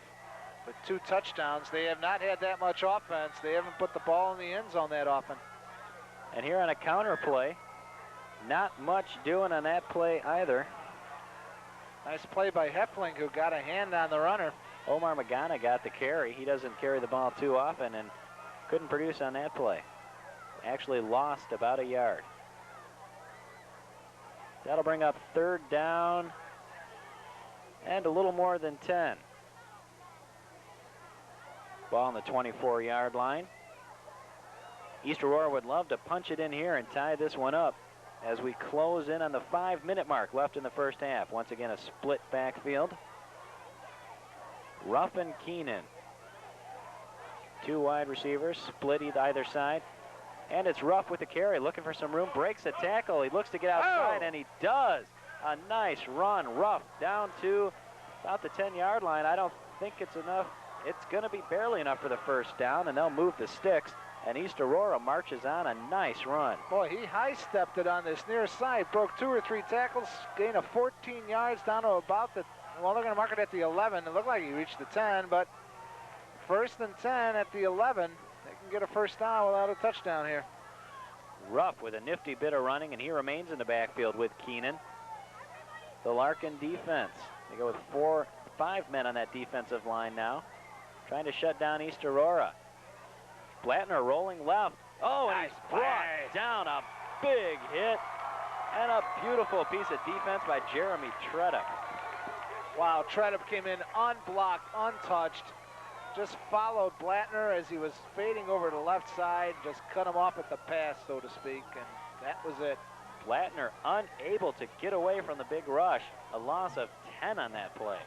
with 2 touchdowns. They have not had that much offense. They haven't put the ball in the end zone that often. And here on a counter play, not much doing on that play either. Nice play by Heffling, who got a hand on the runner. Omar Magana got the carry. He doesn't carry the ball too often and couldn't produce on that play. Actually lost about a yard. That'll bring up 3rd down and a little more than 10. Ball on the 24-yard line. East Aurora would love to punch it in here and tie this one up as we close in on the 5-minute mark left in the first half. Once again, a split backfield. Ruff and Keenan. 2 wide receivers, split either side. And it's Ruff with the carry, looking for some room, breaks a tackle. He looks to get outside, and he does. A nice run. Ruff down to about the 10-yard line. I don't think it's enough. It's going to be barely enough for the first down, and they'll move the sticks. And East Aurora marches on a nice run. Boy, he high-stepped it on this near side, broke 2 or 3 tackles, gained a 14 yards down to about the, well, they're going to mark it at the 11. It looked like he reached the 10, but 1st and 10 at the 11. They can get a first down without a touchdown here. Ruff with a nifty bit of running, and he remains in the backfield with Keenan. The Larkin defense. They go with 5 men on that defensive line now, trying to shut down East Aurora. Blattner rolling left. Oh, and he's brought down. A big hit and a beautiful piece of defense by Jeremy Tredup. Wow, Tredup came in unblocked, untouched. Just followed Blattner as he was fading over to the left side. Just cut him off at the pass, so to speak, and that was it. Blattner unable to get away from the big rush. A loss of 10 on that play.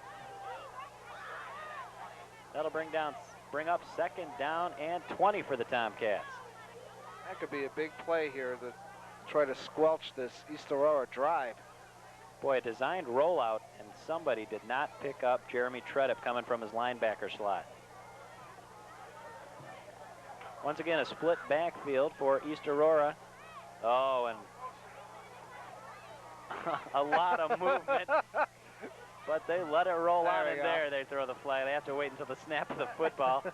That'll bring up 2nd down and 20 for the Tomcats. That could be a big play here to try to squelch this East Aurora drive. Boy, a designed rollout, and somebody did not pick up Jeremy Tredup coming from his linebacker slot. Once again, a split backfield for East Aurora. Oh, and a lot of movement. But they let it roll on, and there they throw the flag. They have to wait until the snap of the football.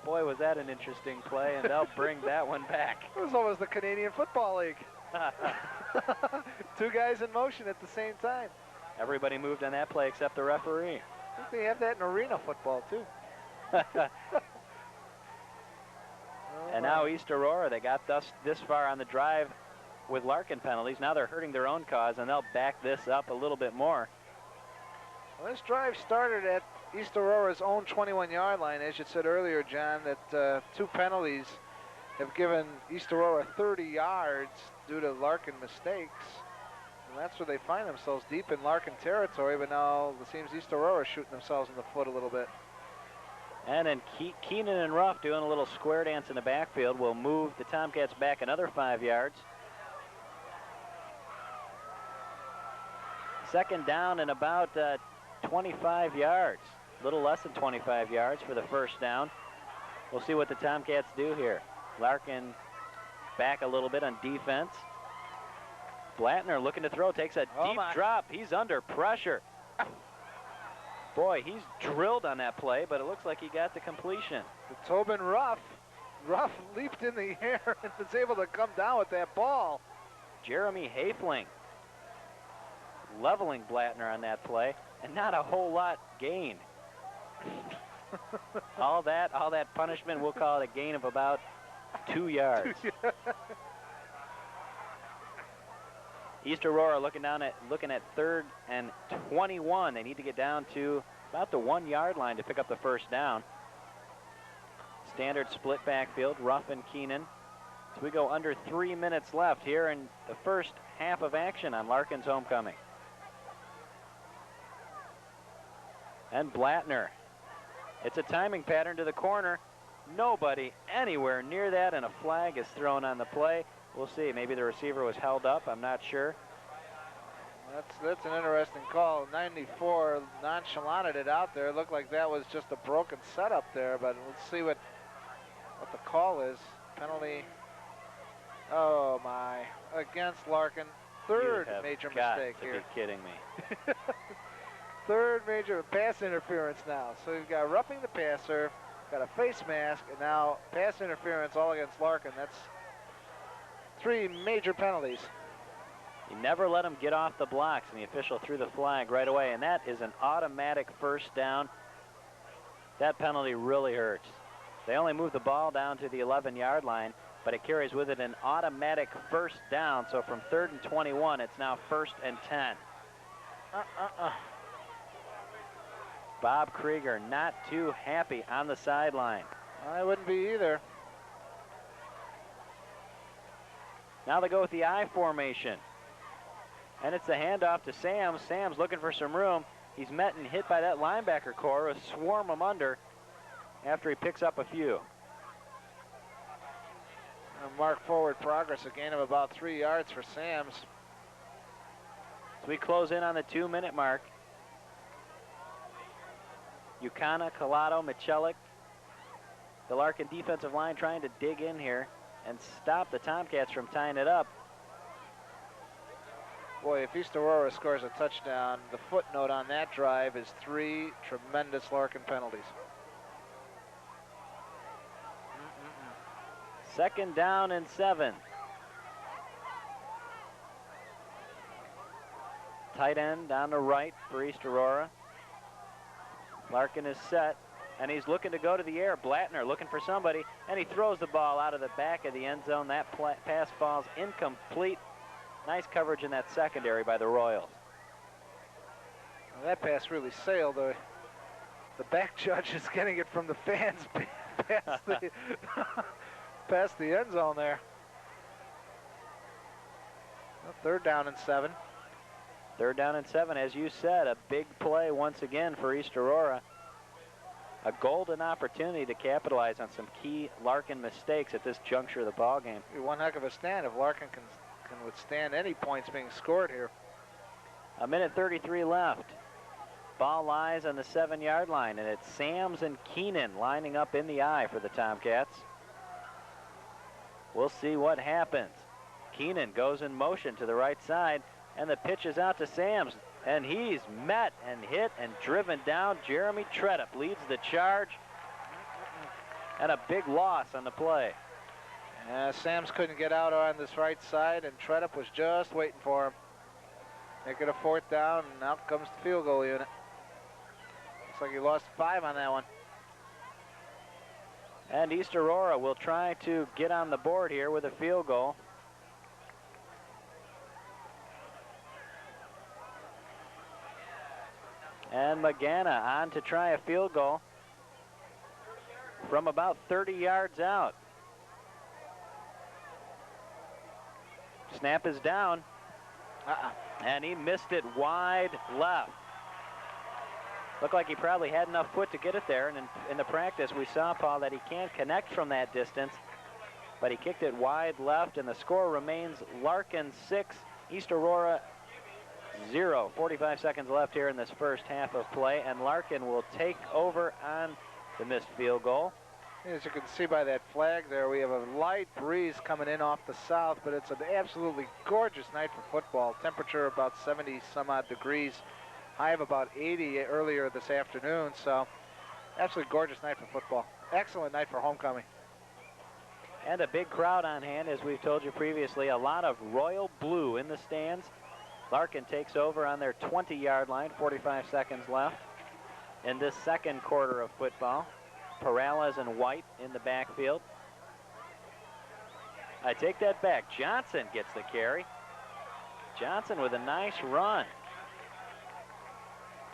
Boy, was that an interesting play, and they'll bring that one back. It was almost the Canadian Football League. 2 guys in motion at the same time. Everybody moved on that play except the referee. I think they have that in arena football, too. And now East Aurora, they got this far on the drive with Larkin penalties. Now they're hurting their own cause, and they'll back this up a little bit more. Well, this drive started at East Aurora's own 21-yard line. As you said earlier, John, that 2 penalties have given East Aurora 30 yards due to Larkin mistakes. And that's where they find themselves, deep in Larkin territory. But now it seems East Aurora shooting themselves in the foot a little bit. And then Keenan and Ruff doing a little square dance in the backfield will move the Tomcats back another 5 yards. 2nd down and about 25 yards. A little less than 25 yards for the first down. We'll see what the Tomcats do here. Larkin back a little bit on defense. Blattner looking to throw, takes a deep drop. He's under pressure. Boy, he's drilled on that play, but it looks like he got the completion. The Tobin Ruff leaped in the air and was able to come down with that ball. Jeremy Hafling leveling Blattner on that play, and not a whole lot gained. all that punishment, we'll call it a gain of about 2 yards. East Aurora looking at 3rd and 21. They need to get down to about the 1-yard line to pick up the first down. Standard split backfield, Ruff and Keenan. So we go under 3 minutes left here in the first half of action on Larkin's homecoming. And Blattner. It's a timing pattern to the corner. Nobody anywhere near that, and a flag is thrown on the play. We'll see. Maybe the receiver was held up. I'm not sure. That's an interesting call. 94 nonchalanted it out there. It looked like that was just a broken setup there, but let's see what the call is. Penalty. Oh my! Against Larkin. Third major mistake here. You have got to be kidding me. Third major pass interference now. So you've got roughing the passer, got a face mask, and now pass interference all against Larkin. That's 3 major penalties. You never let him get off the blocks, and the official threw the flag right away, and that is an automatic first down. That penalty really hurts. They only move the ball down to the 11-yard line, but it carries with it an automatic first down. So from 3rd and 21, it's now 1st and 10. Bob Krieger not too happy on the sideline. I wouldn't be either. Now they go with the I formation. And it's the handoff to Sams. Sams looking for some room. He's met and hit by that linebacker core. A swarm him under after he picks up a few. Mark forward progress, a gain of about 3 yards for Sams. So we close in on the 2-minute mark. Ukana, Collado, Michelik. The Larkin defensive line trying to dig in here and stop the Tomcats from tying it up. Boy, if East Aurora scores a touchdown, the footnote on that drive is 3 tremendous Larkin penalties. 2nd down and 7. Tight end down the right for East Aurora. Larkin is set, and he's looking to go to the air. Blattner looking for somebody, and he throws the ball out of the back of the end zone. That pass falls incomplete. Nice coverage in that secondary by the Royals. Well, that pass really sailed. The back judge is getting it from the fans past the end zone there. Well, 3rd down and 7. 3rd down and 7, as you said, a big play once again for East Aurora. A golden opportunity to capitalize on some key Larkin mistakes at this juncture of the ball game. One heck of a stand if Larkin can withstand any points being scored here. 1:33 left. Ball lies on the 7-yard line, and it's Sams and Keenan lining up in the I for the Tomcats. We'll see what happens. Keenan goes in motion to the right side, and the pitch is out to Sams, and he's met and hit and driven down. Jeremy Tredup leads the charge, and a big loss on the play. Sams couldn't get out on this right side, and Tredup was just waiting for him. Make it a 4th down, and out comes the field goal unit. Looks like he lost 5 on that one. And East Aurora will try to get on the board here with a field goal. And Magana on to try a field goal from about 30 yards out. Snap is down. And he missed it wide left. Looked like he probably had enough foot to get it there. And in the practice, we saw, Paul, that he can't connect from that distance. But he kicked it wide left, and the score remains Larkin 6, East Aurora 0. 45 seconds left here in this first half of play, and Larkin will take over on the missed field goal. As you can see by that flag there, we have a light breeze coming in off the south, but it's an absolutely gorgeous night for football. Temperature about 70 some odd degrees, high of about 80 earlier this afternoon, so absolutely gorgeous night for football. Excellent night for homecoming. And a big crowd on hand, as we've told you previously. A lot of royal blue in the stands. Larkin takes over on their 20-yard line, 45 seconds left in this second quarter of football. Perales and White in the backfield. I take that back. Johnson gets the carry. Johnson with a nice run.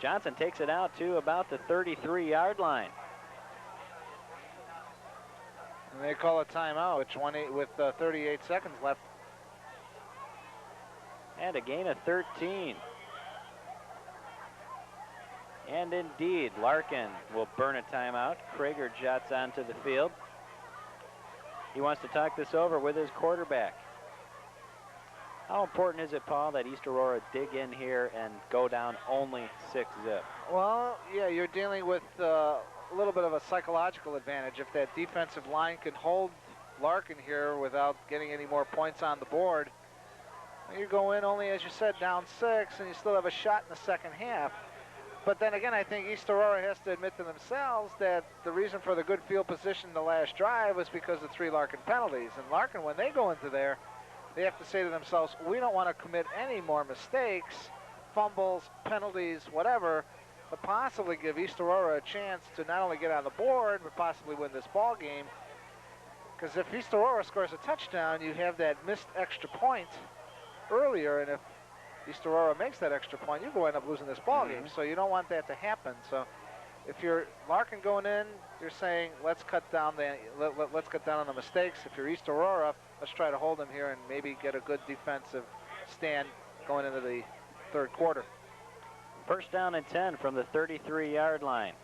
Johnson takes it out to about the 33-yard line. And they call a timeout with 38 seconds left. And a gain of 13. And indeed, Larkin will burn a timeout. Krager jots onto the field. He wants to talk this over with his quarterback. How important is it, Paul, that East Aurora dig in here and go down only 6-zip? Well, yeah, you're dealing with a little bit of a psychological advantage. If that defensive line can hold Larkin here without getting any more points on the board, you go in only, as you said, down 6, and you still have a shot in the second half. But then again, I think East Aurora has to admit to themselves that the reason for the good field position the last drive was because of 3 Larkin penalties. And Larkin, when they go into there, they have to say to themselves, we don't want to commit any more mistakes, fumbles, penalties, whatever, but possibly give East Aurora a chance to not only get on the board, but possibly win this ball game. Because if East Aurora scores a touchdown, you have that missed extra point earlier, and if East Aurora makes that extra point, you go end up losing this ball game. So you don't want that to happen. So if you're Larkin going in, you're saying let's cut down let's cut down on the mistakes. If you're East Aurora, let's try to hold them here and maybe get a good defensive stand going into the third quarter. First down and 10 from the 33-yard line.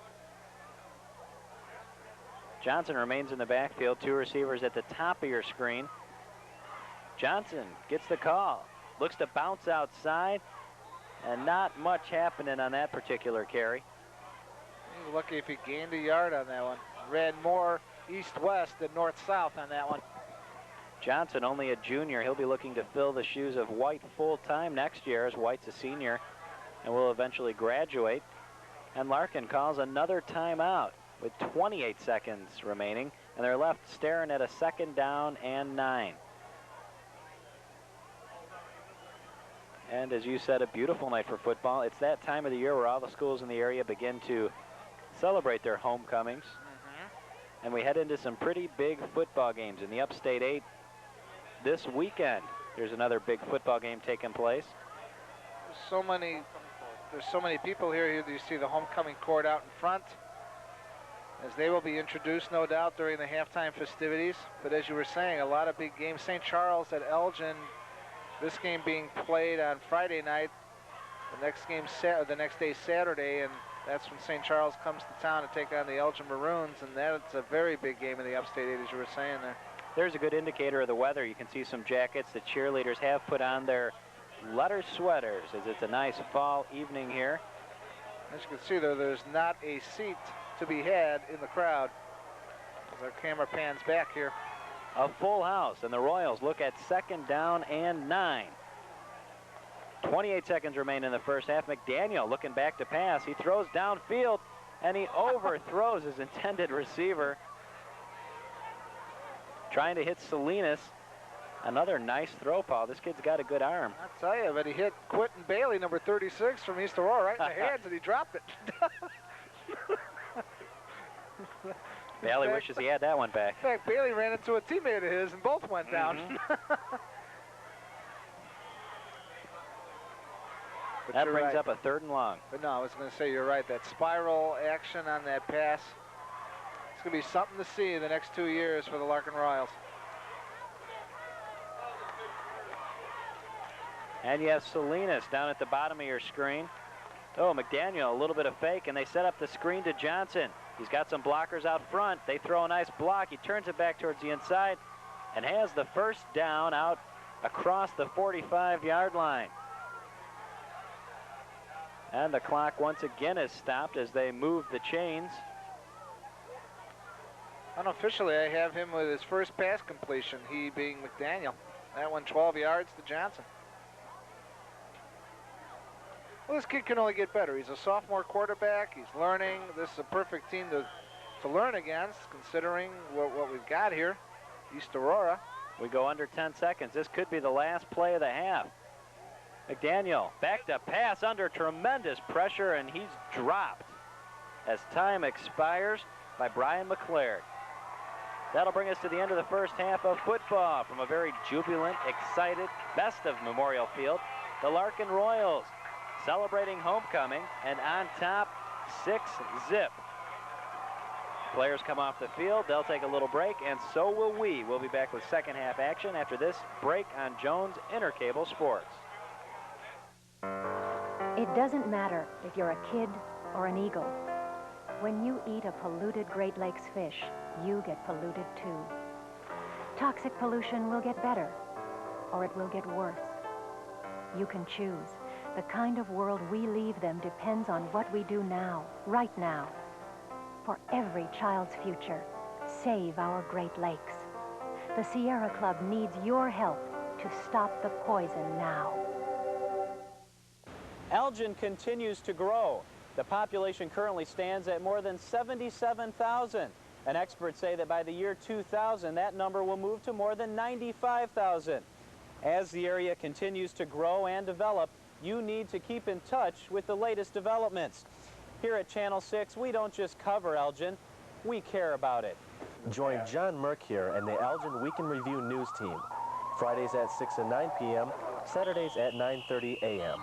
Johnson remains in the backfield. 2 receivers at the top of your screen. Johnson gets the call. Looks to bounce outside, and not much happening on that particular carry. He's lucky if he gained a yard on that one. Ran more east-west than north-south on that one. Johnson, only a junior. He'll be looking to fill the shoes of White full-time next year, as White's a senior and will eventually graduate. And Larkin calls another timeout with 28 seconds remaining, and they're left staring at a 2nd down and 9. And as you said, a beautiful night for football. It's that time of the year where all the schools in the area begin to celebrate their homecomings. And we head into some pretty big football games in the Upstate 8 this weekend. There's another big football game taking place. There's so many people here. You see the homecoming court out in front, as they will be introduced, no doubt, during the halftime festivities. But as you were saying, a lot of big games. St. Charles at Elgin. This game being played on Friday night, the next day Saturday, and that's when St. Charles comes to town to take on the Elgin Maroons, and that's a very big game in the Upstate 8, as you were saying there. There's a good indicator of the weather. You can see some jackets. The cheerleaders have put on their letter sweaters, as it's a nice fall evening here. As you can see, though, there's not a seat to be had in the crowd. As our camera pans back here. A full house, and the Royals look at 2nd down and 9. 28 seconds remain in the first half. McDaniel looking back to pass. He throws downfield, and he overthrows his intended receiver. Trying to hit Salinas. Another nice throw, Paul. This kid's got a good arm. I'll tell you, but he hit Quentin Bailey, number 36 from East Aurora, right in the hands, and he dropped it. Bailey wishes he had that one back. In fact, Bailey ran into a teammate of his, and both went down. That brings up a 3rd and long. But no, I was going to say, you're right. That spiral action on that pass, it's going to be something to see in the next 2 years for the Larkin Royals. And you have Salinas down at the bottom of your screen. Oh, McDaniel, a little bit of fake, and they set up the screen to Johnson. He's got some blockers out front. They throw a nice block. He turns it back towards the inside and has the 1st down out across the 45-yard line. And the clock once again is stopped as they move the chains. Unofficially, I have him with his first pass completion, he being McDaniel. That one 12 yards to Johnson. Well, this kid can only get better. He's a sophomore quarterback. He's learning. This is a perfect team to learn against, considering what we've got here. East Aurora. We go under 10 seconds. This could be the last play of the half. McDaniel back to pass under tremendous pressure, and he's dropped as time expires by Brian McClary. That'll bring us to the end of the first half of football from a very jubilant, excited, best of Memorial Field. The Larkin Royals celebrating homecoming, and on top, 6-zip. Players come off the field, they'll take a little break, and so will we. We'll be back with second half action after this break on Jones Intercable Sports. It doesn't matter if you're a kid or an eagle. When you eat a polluted Great Lakes fish, you get polluted too. Toxic pollution will get better, or it will get worse. You can choose. The kind of world we leave them depends on what we do now, right now. For every child's future, save our Great Lakes. The Sierra Club needs your help to stop the poison now. Elgin continues to grow. The population currently stands at more than 77,000. And experts say that by the year 2000, that number will move to more than 95,000. As the area continues to grow and develop, you need to keep in touch with the latest developments. Here at Channel 6, we don't just cover Elgin, we care about it. Join John Merck here and the Elgin Week in Review news team. Fridays at 6 and 9 p.m., Saturdays at 9:30 a.m.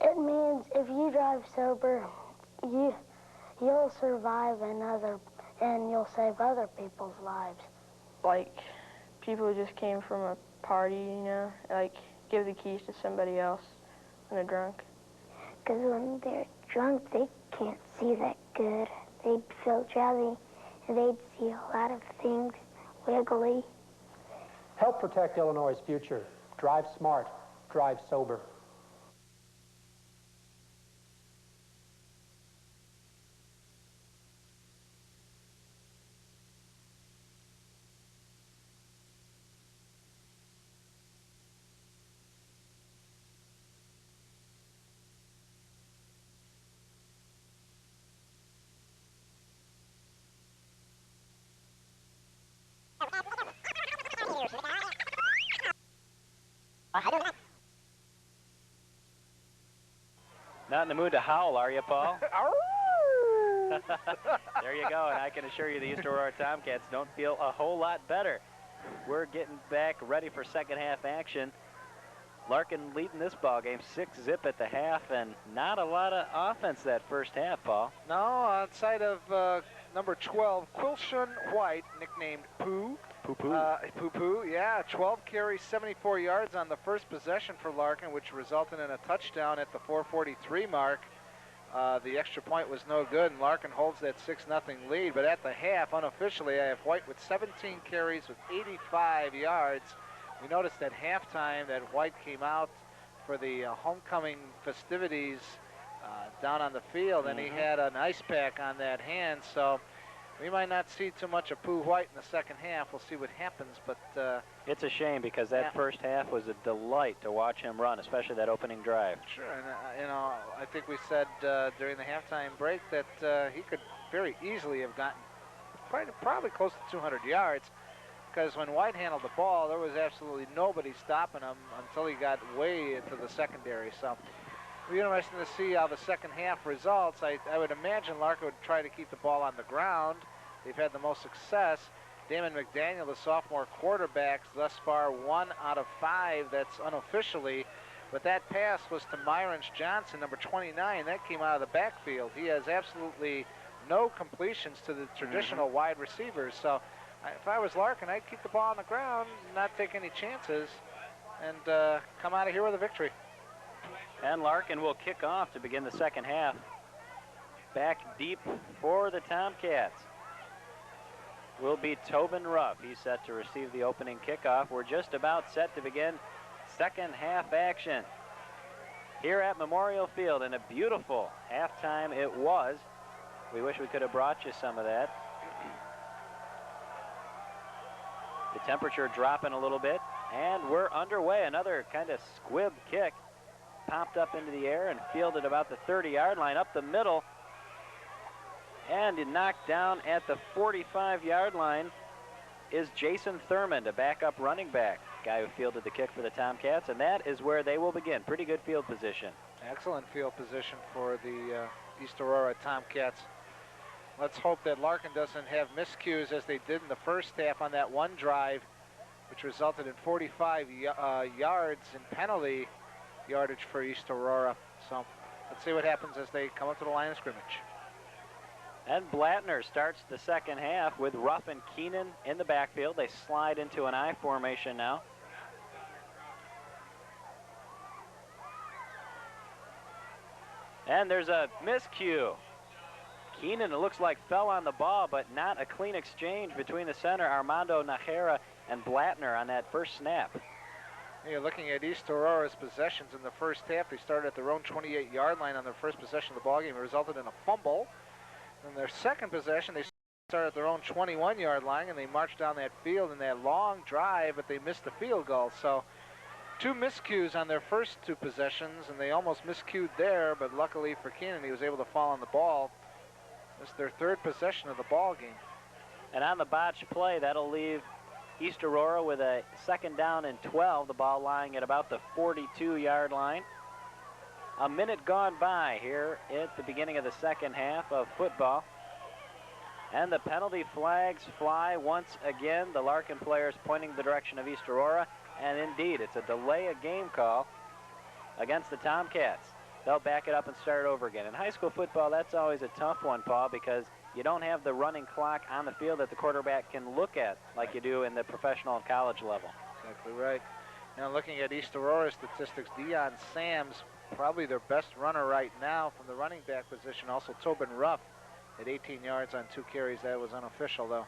It means if you drive sober, you'll survive and you'll save other people's lives. Like, people who just came from a party, you know, like, give the keys to somebody else when they're drunk. Because when they're drunk, they can't see that good. They'd feel drowsy, and they'd see a lot of things wiggly. Help protect Illinois' future. Drive smart. Drive sober. Not in the mood to howl, are you, Paul? There you go, and I can assure you the East Aurora Tomcats don't feel a whole lot better. We're getting back ready for second half action. Larkin leading this ball game 6-zip at the half, and not a lot of offense that first half, Paul. No, outside of number 12, Quilshon White, nicknamed Pooh. Pooh, yeah, 12 carries, 74 yards on the first possession for Larkin, which resulted in a touchdown at the 4:43 mark. The extra point was no good, and Larkin holds that 6-0 lead. But at the half, unofficially, I have White with 17 carries with 85 yards. We noticed at halftime that White came out for the homecoming festivities down on the field, and he had an ice pack on that hand, so we might not see too much of Pooh White in the second half. We'll see what happens, but it's a shame because that first half was a delight to watch him run, especially that opening drive. Sure, and you know, I think we said during the halftime break that he could very easily have gotten probably close to 200 yards, because when White handled the ball, there was absolutely nobody stopping him until he got way into the secondary. So it'll be interesting to see how the second half results. I would imagine Larkin would try to keep the ball on the ground. They've had the most success. Damon McDaniel, the sophomore quarterback, thus far 1 out of 5. That's unofficially. But that pass was to Myron Johnson, number 29. That came out of the backfield. He has absolutely no completions to the traditional wide receivers. So if I was Larkin, I'd keep the ball on the ground, not take any chances, and come out of here with a victory. And Larkin will kick off to begin the second half. Back deep for the Tomcats will be Tobin Ruff. He's set to receive the opening kickoff. We're just about set to begin second half action here at Memorial Field, and a beautiful halftime it was. We wish we could have brought you some of that. The temperature dropping a little bit, and we're underway. Another kind of squib kick popped up into the air and fielded about the 30-yard line up the middle, and knocked down at the 45-yard line is Jason Thurman, the backup running back, guy who fielded the kick for the Tomcats, and that is where they will begin. Pretty good field position. Excellent field position for the East Aurora Tomcats. Let's hope that Larkin doesn't have miscues as they did in the first half on that one drive, which resulted in 45 yards in penalty yardage for East Aurora. So let's see what happens as they come up to the line of scrimmage. And Blattner starts the second half with Ruff and Keenan in the backfield. They slide into an I formation now. And there's a miscue. Keenan, it looks like, fell on the ball, but not a clean exchange between the center, Armando Najera, and Blattner on that first snap. You're looking at East Aurora's possessions in the first half. They started at their own 28-yard line on their first possession of the ballgame. It resulted in a fumble. In their second possession, they started at their own 21-yard line, and they marched down that field in that long drive, but they missed the field goal. So 2 miscues on their first 2 possessions, and they almost miscued there, but luckily for Keenan, he was able to fall on the ball. This is their 3rd possession of the ball game. And on the botched play, that'll leave East Aurora with a 2nd down and 12, the ball lying at about the 42-yard line. A minute gone by here at the beginning of the second half of football. And the penalty flags fly once again. The Larkin players pointing the direction of East Aurora. And indeed, it's a delay of game call against the Tomcats. They'll back it up and start over again. In high school football, that's always a tough one, Paul, because you don't have the running clock on the field that the quarterback can look at like you do in the professional and college level. Exactly right. Now looking at East Aurora statistics, Dion Sams, probably their best runner right now from the running back position. Also Tobin Ruff at 18 yards on 2 carries. That was unofficial, though.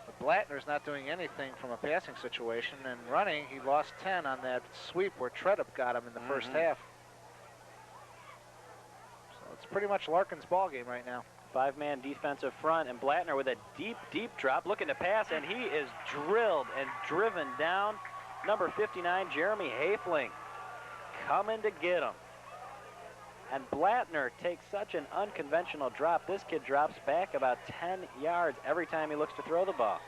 But Blattner's not doing anything from a passing situation, and running, he lost 10 on that sweep where Tredup got him in the first half. So it's pretty much Larkin's ball game right now. 5-man defensive front, and Blattner with a deep, deep drop, looking to pass, and he is drilled and driven down. Number 59, Jeremy Hafling, coming to get him. And Blattner takes such an unconventional drop. This kid drops back about 10 yards every time he looks to throw the ball.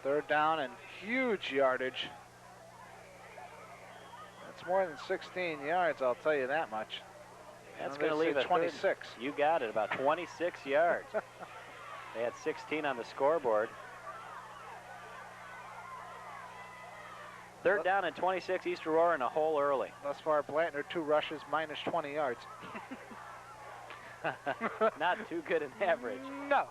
3rd down and huge yardage. That's more than 16 yards, I'll tell you that much. That's going to leave a 26. You got it, about 26 yards. They had 16 on the scoreboard. 3rd down and 26, East Aurora in a hole early. Thus far, Blattner 2 rushes, minus 20 yards. Not too good an average. No.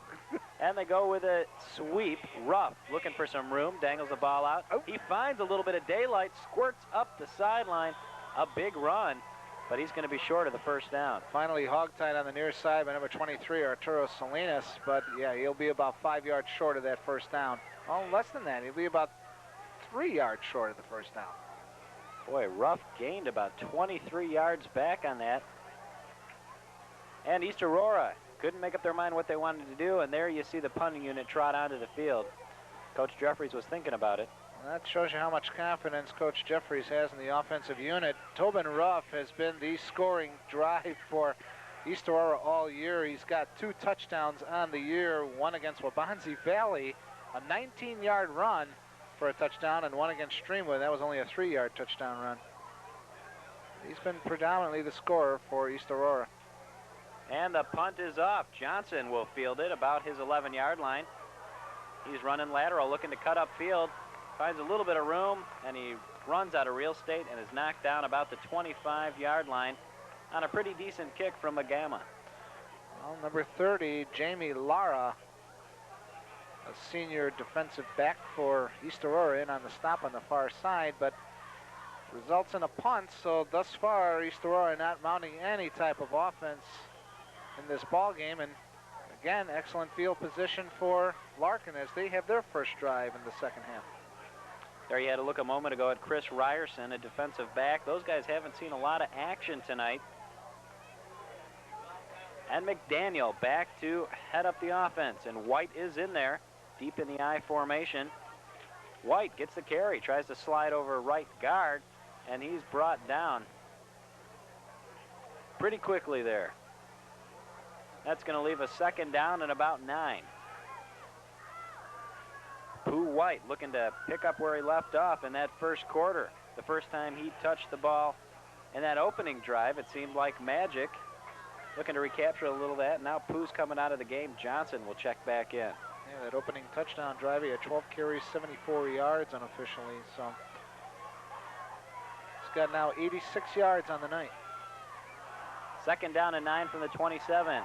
And they go with a sweep. Ruff looking for some room, dangles the ball out. Oh. He finds a little bit of daylight, squirts up the sideline. A big run, but he's going to be short of the first down. Finally hogtied on the near side by number 23, Arturo Salinas, but yeah, he'll be about 5 yards short of that first down. Oh, less than that. He'll be about 3 yards short of the first down. Boy, Ruff gained about 23 yards back on that. And East Aurora couldn't make up their mind what they wanted to do, and there you see the punting unit trot onto the field. Coach Jeffries was thinking about it. Well, that shows you how much confidence Coach Jeffries has in the offensive unit. Tobin Ruff has been the scoring drive for East Aurora all year. He's got 2 touchdowns on the year, one against Wabansie Valley, a 19-yard run for a touchdown, and one against Streamwood. That was only a 3-yard touchdown run. He's been predominantly the scorer for East Aurora. And the punt is off. Johnson will field it about his 11-yard line. He's running lateral, looking to cut up field. Finds a little bit of room, and he runs out of real estate and is knocked down about the 25-yard line on a pretty decent kick from Magana. Well, number 30, Jamie Lara, a senior defensive back for East Aurora, in on the stop on the far side, but results in a punt. So thus far, East Aurora not mounting any type of offense in this ball game, and again, excellent field position for Larkin as they have their first drive in the second half. There you had a look a moment ago at Chris Ryerson, a defensive back. Those guys haven't seen a lot of action tonight. And McDaniel back to head up the offense, and White is in there, deep in the I formation. White gets the carry, tries to slide over right guard, and he's brought down pretty quickly there. That's going to leave a 2nd down and about 9. Pooh White looking to pick up where he left off in that first quarter. The first time he touched the ball in that opening drive, it seemed like magic. Looking to recapture a little of that. Now Pooh's coming out of the game. Johnson will check back in. Yeah, that opening touchdown drive, he had 12 carries, 74 yards unofficially. So he's got now 86 yards on the night. Second down and 9 from the 27.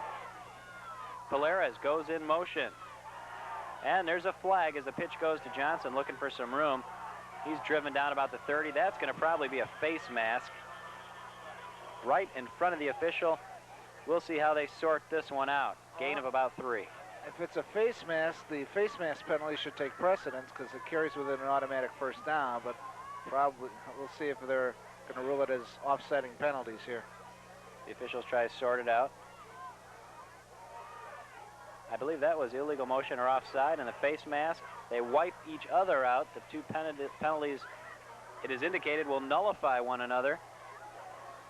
Perales goes in motion. And there's a flag as the pitch goes to Johnson, looking for some room. He's driven down about the 30. That's going to probably be a face mask right in front of the official. We'll see how they sort this one out. Gain of about 3. If it's a face mask, the face mask penalty should take precedence because it carries with it an automatic first down, but probably we'll see if they're going to rule it as offsetting penalties here. The officials try to sort it out. I believe that was illegal motion or offside, and the face mask, they wipe each other out. The two penalties, it is indicated, will nullify one another.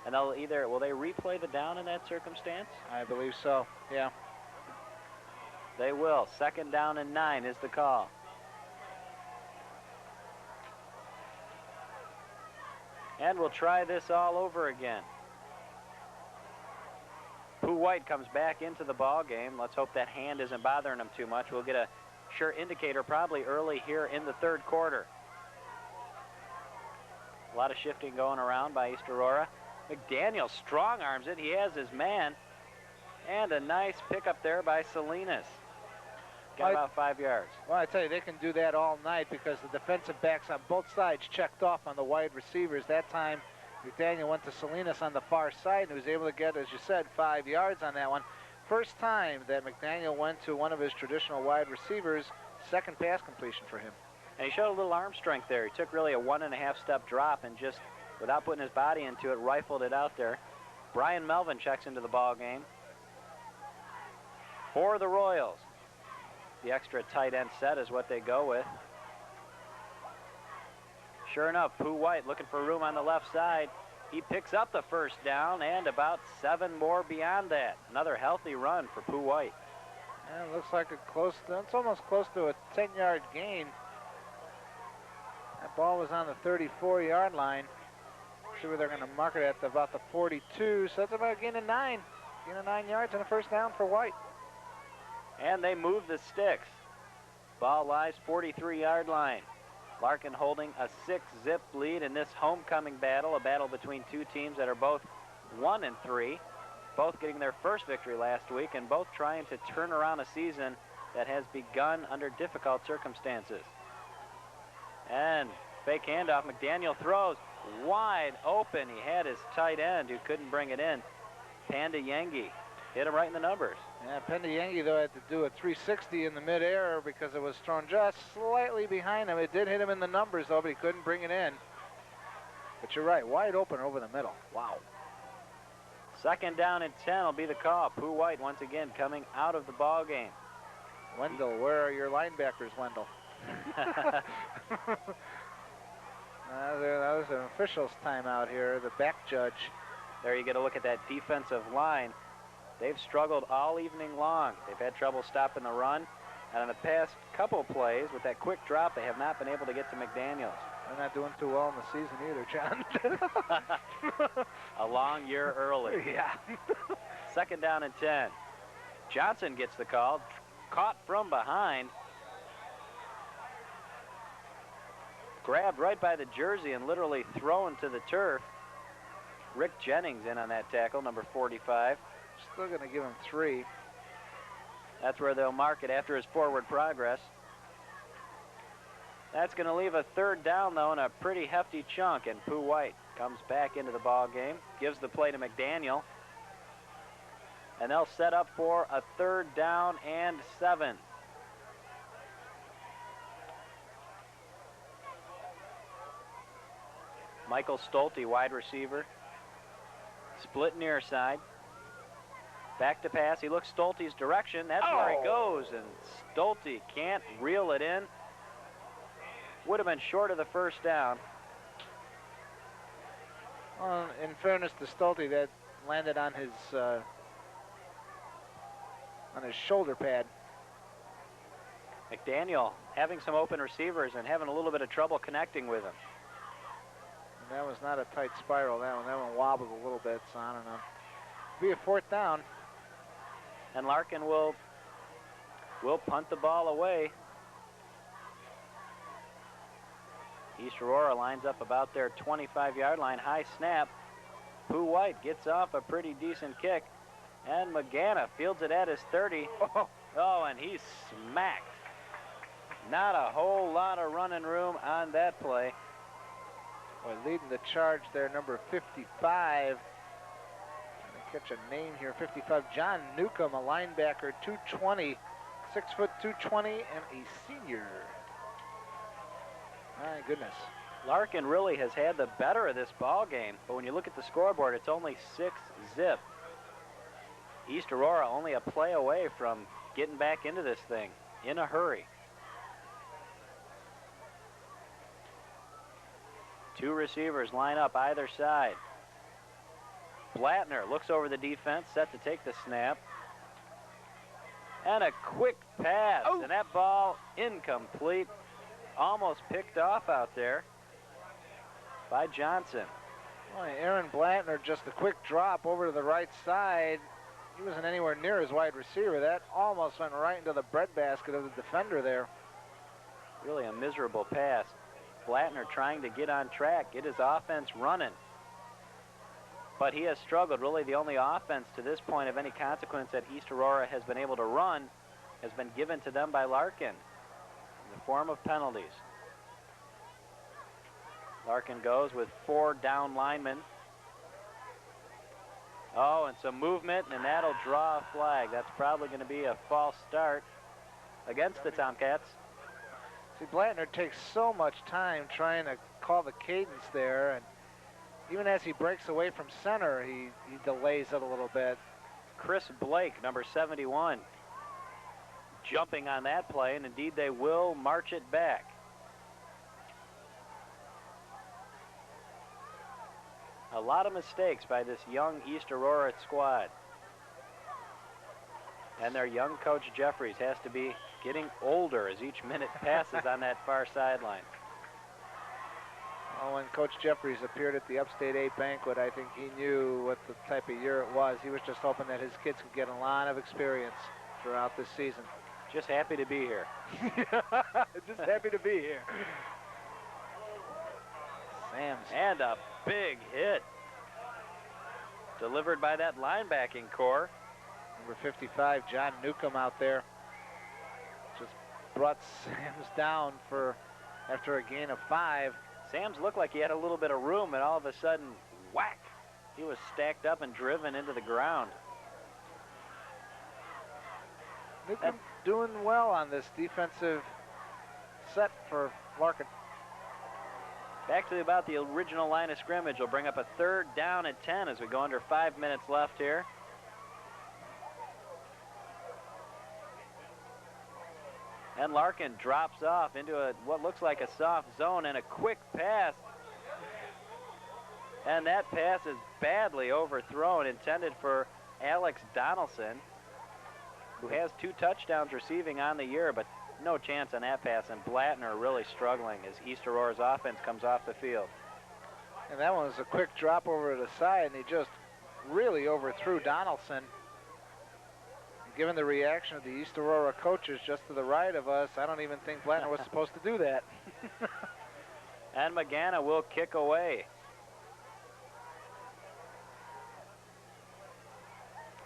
And they'll either, will they replay the down in that circumstance? I believe so, yeah. They will. Second down and 9 is the call. And we'll try this all over again. Pooh White comes back into the ball game. Let's hope that hand isn't bothering him too much. We'll get a sure indicator probably early here in the third quarter. A lot of shifting going around by East Aurora. McDaniel strong arms it. He has his man. And a nice pickup there by Salinas. Got about 5 yards. Well, I tell you, they can do that all night because the defensive backs on both sides checked off on the wide receivers. That time, McDaniel went to Salinas on the far side and was able to get, as you said, 5 yards on that one. First time that McDaniel went to one of his traditional wide receivers, second pass completion for him. And he showed a little arm strength there. He took really a 1.5 step drop and just, without putting his body into it, rifled it out there. Brian Melvin checks into the ball game for the Royals. The extra tight end set is what they go with. Sure enough, Pooh White looking for room on the left side. He picks up the first down and about 7 more beyond that. Another healthy run for Pooh White. And it looks like it's almost close to a 10-yard gain. That ball was on the 34-yard line. See where they're going to mark it at about the 42. So that's about a gain of 9. Gain of 9 yards and a first down for White. And they move the sticks. Ball lies 43-yard line. Larkin holding a 6-zip lead in this homecoming battle, a battle between two teams that are both 1-3, both getting their first victory last week and both trying to turn around a season that has begun under difficult circumstances. And fake handoff, McDaniel throws wide open. He had his tight end who couldn't bring it in. Panda Yengi hit him right in the numbers. Yeah, Panda Yengi, though, had to do a 360 in the midair because it was thrown just slightly behind him. It did hit him in the numbers, though, but he couldn't bring it in. But you're right, wide open over the middle. Wow. Second down and 10 will be the call. Pooh White once again coming out of the ball game. Wendell, where are your linebackers, Wendell? That was an official's timeout here, the back judge. There you get a look at that defensive line. They've struggled all evening long. They've had trouble stopping the run. And in the past couple plays, with that quick drop, they have not been able to get to McDaniels. They're not doing too well in the season either, John. A long year early. Yeah. Second down and 10. Johnson gets the call. Caught from behind. Grabbed right by the jersey and literally thrown to the turf. Rick Jennings in on that tackle, number 45. Still going to give him 3. That's where they'll mark it after his forward progress. That's going to leave a third down, though, in a pretty hefty chunk, and Pooh White comes back into the ball game, gives the play to McDaniel, and they'll set up for a third down and 7. Michael Stolte, wide receiver, split near side. Back to pass. He looks Stolte's direction. That's where he goes, and Stolte can't reel it in. Would have been short of the first down. Well, in fairness to Stolte, that landed on his shoulder pad. McDaniel having some open receivers and having a little bit of trouble connecting with him. And that was not a tight spiral. That one wobbled a little bit, so I don't know. Be a fourth down. And Larkin will punt the ball away. East Aurora lines up about their 25-yard line. High snap. Pooh White gets off a pretty decent kick, and Magana fields it at his 30. Oh, and he's smacked. Not a whole lot of running room on that play. Boy, leading the charge there, number 55. Catch a name here, 55, John Newcomb, a linebacker, 220, 6 foot 220, and a senior. My goodness. Larkin really has had the better of this ball game, but when you look at the scoreboard, it's only 6-zip. East Aurora only a play away from getting back into this thing in a hurry. Two receivers line up either side. Blattner looks over the defense, set to take the snap. And a quick pass, and that ball incomplete. Almost picked off out there by Johnson. Boy, Aaron Blattner, just a quick drop over to the right side. He wasn't anywhere near his wide receiver. That almost went right into the breadbasket of the defender there. Really a miserable pass. Blattner trying to get on track, get his offense running. But he has struggled. Really the only offense to this point of any consequence that East Aurora has been able to run has been given to them by Larkin in the form of penalties. Larkin goes with 4 down linemen. Oh, and some movement, and that'll draw a flag. That's probably going to be a false start against the Tomcats. See, Blattner takes so much time trying to call the cadence there, and even as he breaks away from center, he delays it a little bit. Chris Blake, number 71, jumping on that play, and indeed they will march it back. A lot of mistakes by this young East Aurora squad. And their young coach Jeffries has to be getting older as each minute passes on that far sideline. Well, when Coach Jeffries appeared at the Upstate 8 banquet, I think he knew what the type of year it was. He was just hoping that his kids could get a lot of experience throughout this season. Just happy to be here. Just happy to be here. Sam's. And a big hit. Delivered by that linebacking core. Number 55, John Newcomb out there. Just brought Sam's down after a gain of 5. Sam's looked like he had a little bit of room, and all of a sudden, whack! He was stacked up and driven into the ground. Newcomb doing well on this defensive set for Larkin. Back to about the original line of scrimmage. Will bring up a 3rd down and 10 as we go under 5 minutes left here. And Larkin drops off into what looks like a soft zone, and a quick pass. And that pass is badly overthrown, intended for Alex Donaldson, who has 2 touchdowns receiving on the year, but no chance on that pass. And Blattner really struggling as East Aurora's offense comes off the field. And that one was a quick drop over to the side, and he just really overthrew Donaldson. Given the reaction of the East Aurora coaches just to the right of us, I don't even think Blattner was supposed to do that. And Magana will kick away.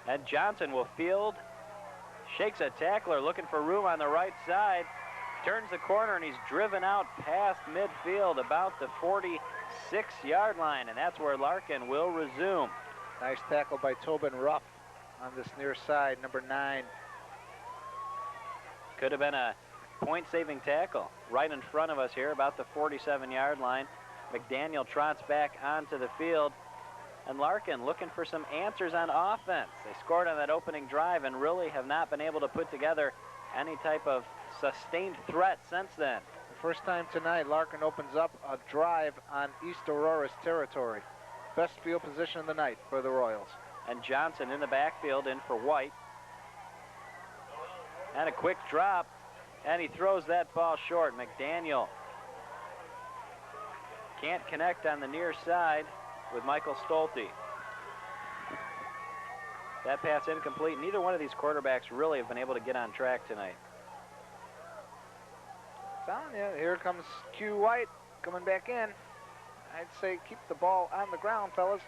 And Johnson will field, shakes a tackler, looking for room on the right side, turns the corner, and he's driven out past midfield, about the 46-yard line, and that's where Larkin will resume. Nice tackle by Tobin Ruff on this near side, number 9. Could have been a point-saving tackle right in front of us here, about the 47-yard line. McDaniel trots back onto the field, and Larkin looking for some answers on offense. They scored on that opening drive and really have not been able to put together any type of sustained threat since then. The first time tonight, Larkin opens up a drive on East Aurora's territory. Best field position of the night for the Royals. And Johnson in the backfield, in for White. And a quick drop, and he throws that ball short. McDaniel can't connect on the near side with Michael Stolte. That pass incomplete. Neither one of these quarterbacks really have been able to get on track tonight. Telling you, here comes Q White coming back in. I'd say keep the ball on the ground, fellas.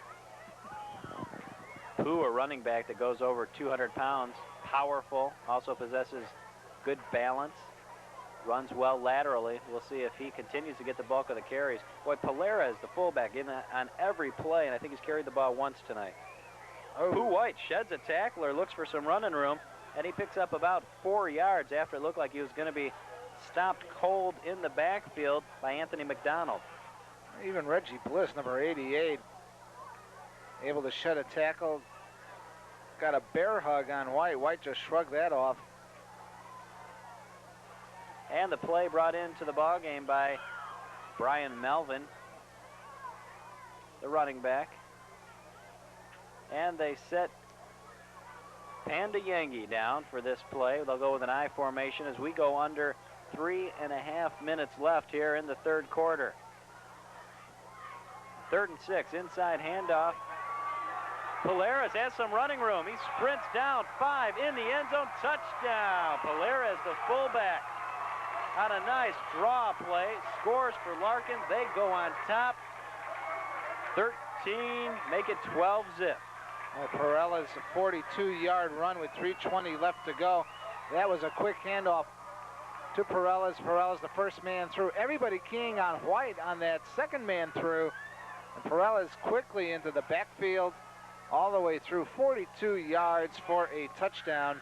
Pooh, a running back that goes over 200 pounds, powerful, also possesses good balance, runs well laterally. We'll see if he continues to get the bulk of the carries. Boy, Perales, the fullback, in on every play, and I think he's carried the ball once tonight. Pooh White sheds a tackler, looks for some running room, and he picks up about 4 yards after it looked like he was going to be stopped cold in the backfield by Anthony McDonald. Even Reggie Bliss, number 88, able to shed a tackle. Got a bear hug on White. White just shrugged that off. And the play brought into the ball game by Brian Melvin, the running back. And they set Panda Yangi down for this play. They'll go with an I formation as we go under 3.5 minutes left here in the third quarter. 3rd and 6, inside handoff. Perales has some running room. He sprints down 5 in the end zone. Touchdown. Perales, the fullback, on a nice draw play, scores for Larkin. They go on top. 13, make it 12 zip. Perales, a 42-yard run with 3:20 left to go. That was a quick handoff to Perales. Perales, the first man through. Everybody keying on White on that second man through. And Perales quickly into the backfield, all the way through, 42 yards for a touchdown.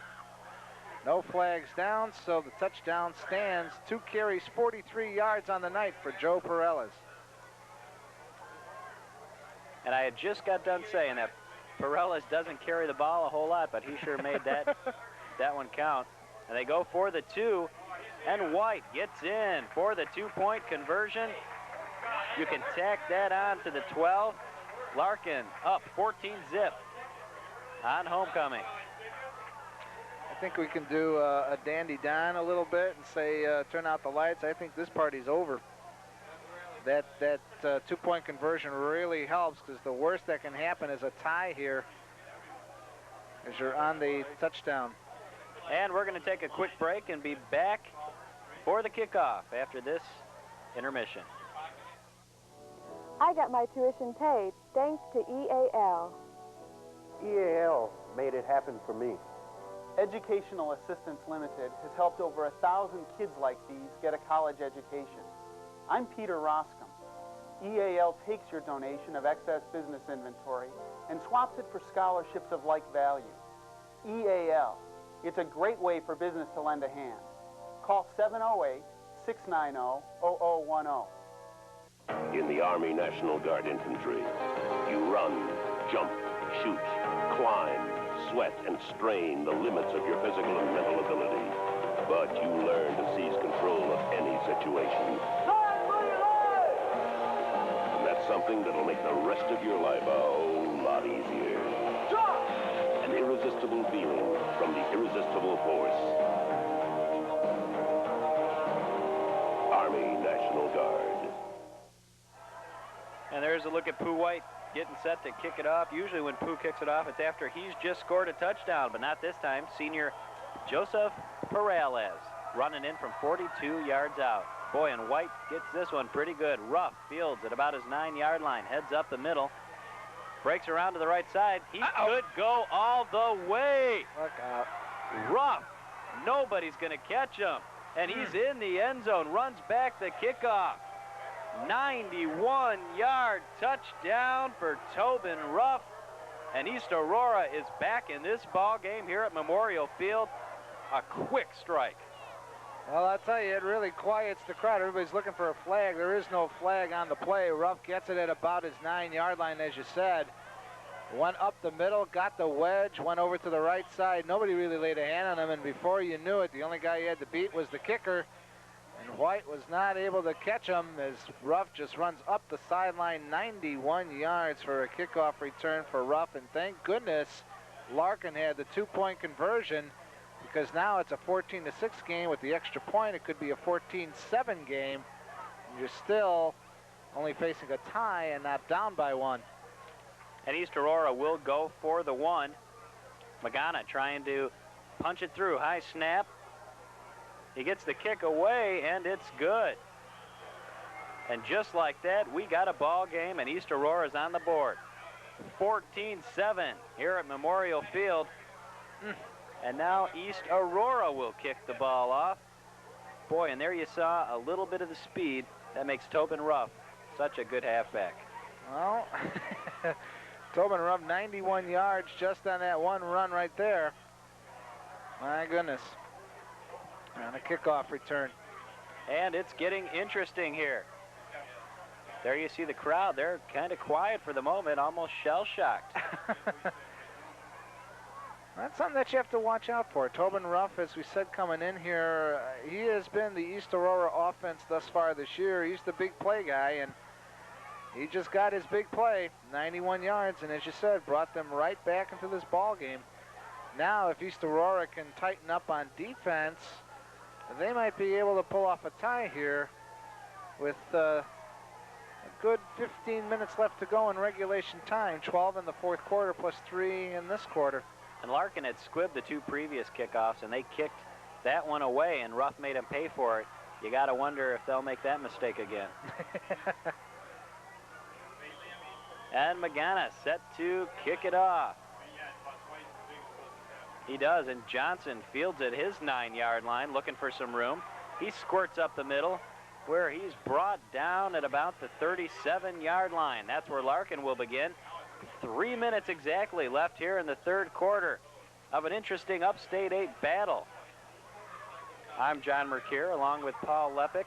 No flags down, so the touchdown stands. 2 carries, 43 yards on the night for Joe Perales. And I had just got done saying that Perales doesn't carry the ball a whole lot, but he sure made that one count. And they go for the 2, and White gets in for the 2-point conversion. You can tack that on to the 12. Larkin up 14 zip on homecoming. I think we can do a dandy Don a little bit and say turn out the lights. I think this party's over. That 2-point conversion really helps, because the worst that can happen is a tie here as you're on the touchdown. And we're going to take a quick break and be back for the kickoff after this intermission. I got my tuition paid thanks to EAL. EAL made it happen for me. Educational Assistance Limited has helped over 1,000 kids like these get a college education. I'm Peter Roscom. EAL takes your donation of excess business inventory and swaps it for scholarships of like value. EAL, it's a great way for business to lend a hand. Call 708-690-0010. In the Army National Guard Infantry, you run, jump, shoot, climb, sweat, and strain the limits of your physical and mental ability. But you learn to seize control of any situation. And that's something that'll make the rest of your life a whole lot easier. An irresistible feeling from the irresistible force. Army National Guard. And there's a look at Pooh White getting set to kick it off. Usually when Pooh kicks it off, it's after he's just scored a touchdown, but not this time. Senior Joseph Perales running in from 42 yards out. Boy, and White gets this one pretty good. Ruff fields at about his 9-yard line, heads up the middle, breaks around to the right side. He could go all the way. Look out. Ruff, nobody's going to catch him. And he's in the end zone, runs back the kickoff. 91-yard touchdown for Tobin Ruff. And East Aurora is back in this ball game here at Memorial Field. A quick strike. Well, I'll tell you, it really quiets the crowd. Everybody's looking for a flag. There is no flag on the play. Ruff gets it at about his 9-yard line, as you said. Went up the middle, got the wedge, went over to the right side. Nobody really laid a hand on him, and before you knew it, the only guy he had to beat was the kicker. And White was not able to catch him as Ruff just runs up the sideline. 91 yards for a kickoff return for Ruff. And thank goodness Larkin had the 2-point conversion, because now it's a 14-6 game. With the extra point, it could be a 14-7 game. And you're still only facing a tie and not down by 1. And East Aurora will go for the 1. Magana trying to punch it through. High snap. He gets the kick away, and it's good. And just like that, we got a ball game, and East Aurora's on the board. 14-7 here at Memorial Field. And now East Aurora will kick the ball off. Boy, and there you saw a little bit of the speed that makes Tobin Ruff such a good halfback. Well, Tobin Ruff 91 yards just on that one run right there. My goodness. On a kickoff return. And it's getting interesting here. There you see the crowd. They're kind of quiet for the moment, almost shell-shocked. That's something that you have to watch out for. Tobin Ruff, as we said coming in here, he has been the East Aurora offense thus far this year. He's the big play guy, and he just got his big play, 91 yards, and as you said, brought them right back into this ball game. Now, if East Aurora can tighten up on defense, they might be able to pull off a tie here with a good 15 minutes left to go in regulation time, 12 in the fourth quarter plus 3 in this quarter. And Larkin had squibbed the 2 previous kickoffs, and they kicked that one away, and Ruff made him pay for it. You got to wonder if they'll make that mistake again. And Magana set to kick it off. He does, and Johnson fields at his 9-yard line, looking for some room. He squirts up the middle, where he's brought down at about the 37-yard line. That's where Larkin will begin. 3 minutes exactly left here in the third quarter of an interesting Upstate 8 battle. I'm John Mercure along with Paul Lepick.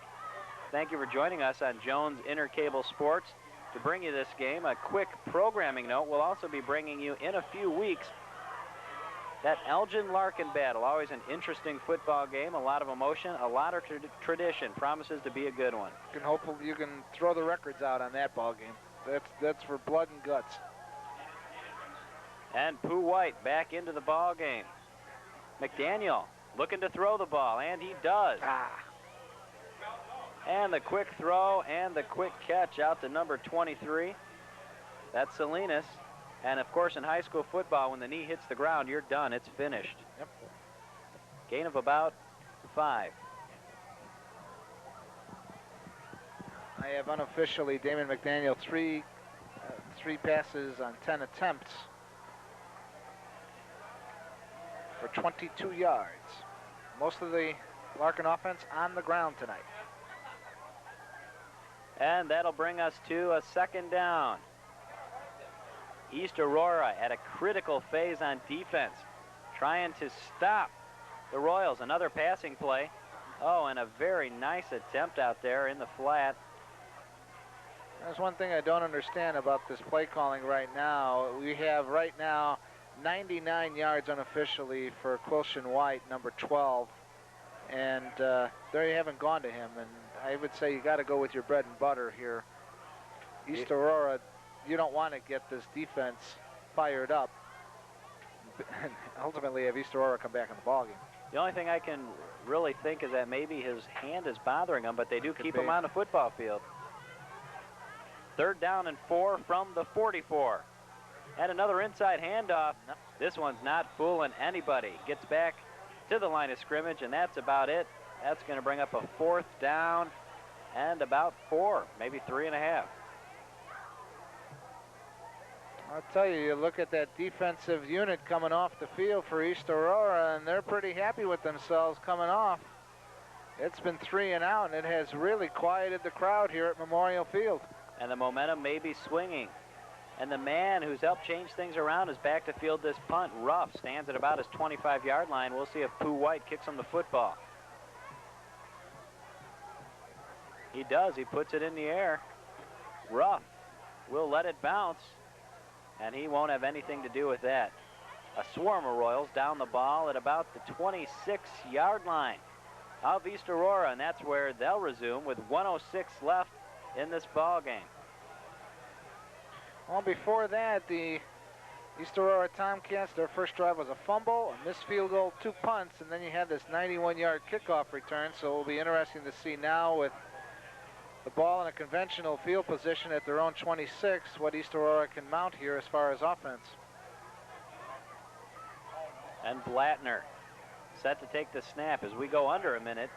Thank you for joining us on Jones Intercable Sports to bring you this game. A quick programming note, we'll also be bringing you in a few weeks that Elgin-Larkin battle. Always an interesting football game, a lot of emotion, a lot of tradition. Promises to be a good one. You can throw the records out on that ball game. That's for blood and guts. And Pooh White back into the ball game. McDaniel looking to throw the ball, and he does. And the quick throw and the quick catch out to number 23. That's Salinas. And of course, in high school football, when the knee hits the ground, you're done. It's finished. Yep. Gain of about 5. I have unofficially Damon McDaniel three passes on 10 attempts for 22 yards. Most of the Larkin offense on the ground tonight. And that'll bring us to a second down. East Aurora at a critical phase on defense, trying to stop the Royals. Another passing play. Oh, and a very nice attempt out there in the flat. There's one thing I don't understand about this play calling right now. We have right now 99 yards unofficially for Quilshon White, number 12. And they haven't gone to him. And I would say you got to go with your bread and butter here. East Aurora, you don't want to get this defense fired up and ultimately have East Aurora come back in the ballgame. The only thing I can really think is that maybe his hand is bothering him, but they do keep him on the football field. Third down and 4 from the 44. And another inside handoff. This one's not fooling anybody. Gets back to the line of scrimmage, and that's about it. That's going to bring up a 4th down and about 4, maybe 3.5. I'll tell you, you look at that defensive unit coming off the field for East Aurora, and they're pretty happy with themselves coming off. It's been 3 and out, and it has really quieted the crowd here at Memorial Field. And the momentum may be swinging. And the man who's helped change things around is back to field this punt. Ruff stands at about his 25-yard line. We'll see if Pooh White kicks him the football. He does. He puts it in the air. Ruff will let it bounce, and he won't have anything to do with that. A swarm of Royals down the ball at about the 26-yard line of East Aurora, and that's where they'll resume with 1:06 left in this ball game. Well, before that, the East Aurora Tomcats, their first drive was a fumble, a missed field goal, 2 punts, and then you had this 91-yard kickoff return. So it'll be interesting to see now with the ball in a conventional field position at their own 26, what East Aurora can mount here as far as offense. And Blattner set to take the snap as we go under a minute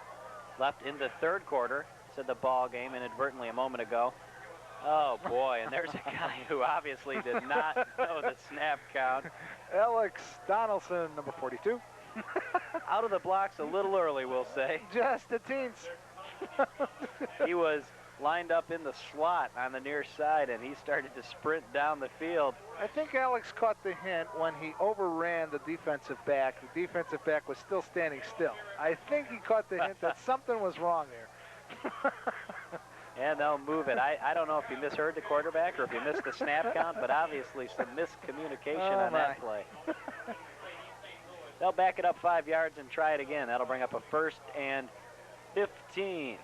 left in the third quarter. Said the ball game inadvertently a moment ago. Oh, boy, and there's a guy who obviously did not know the snap count. Alex Donaldson, number 42. Out of the blocks a little early, we'll say. Just a teens. He was lined up in the slot on the near side, and he started to sprint down the field. I think Alex caught the hint when he overran the defensive back. The defensive back was still standing still. I think he caught the hint that something was wrong there. And they'll move it. I don't know if he misheard the quarterback or if he missed the snap count, but obviously some miscommunication on that play. They'll back it up 5 yards and try it again. That'll bring up a 1st and 15.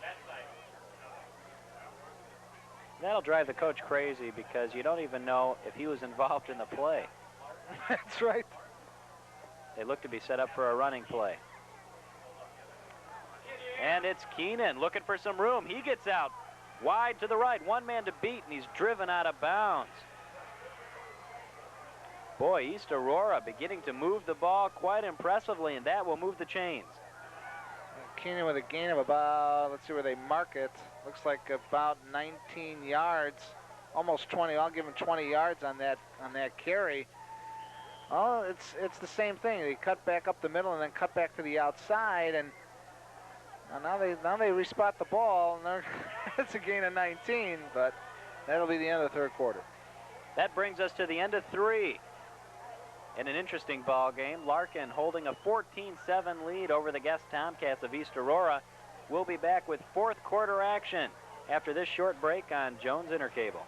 That'll drive the coach crazy because you don't even know if he was involved in the play. That's right. They look to be set up for a running play. And it's Keenan looking for some room. He gets out wide to the right. One man to beat, and he's driven out of bounds. Boy, East Aurora beginning to move the ball quite impressively, and that will move the chains. Keenan with a gain of about, let's see where they mark it. Looks like about 19 yards, almost 20. I'll give him 20 yards on that carry. Oh, it's the same thing. They cut back up the middle and then cut back to the outside, and now they respot the ball, and it's a gain of 19, but that'll be the end of the 3rd quarter. That brings us to the end of 3. In an interesting ball game, Larkin holding a 14-7 lead over the guest Tomcats of East Aurora. We'll be back with 4th quarter action after this short break on Jones Intercable.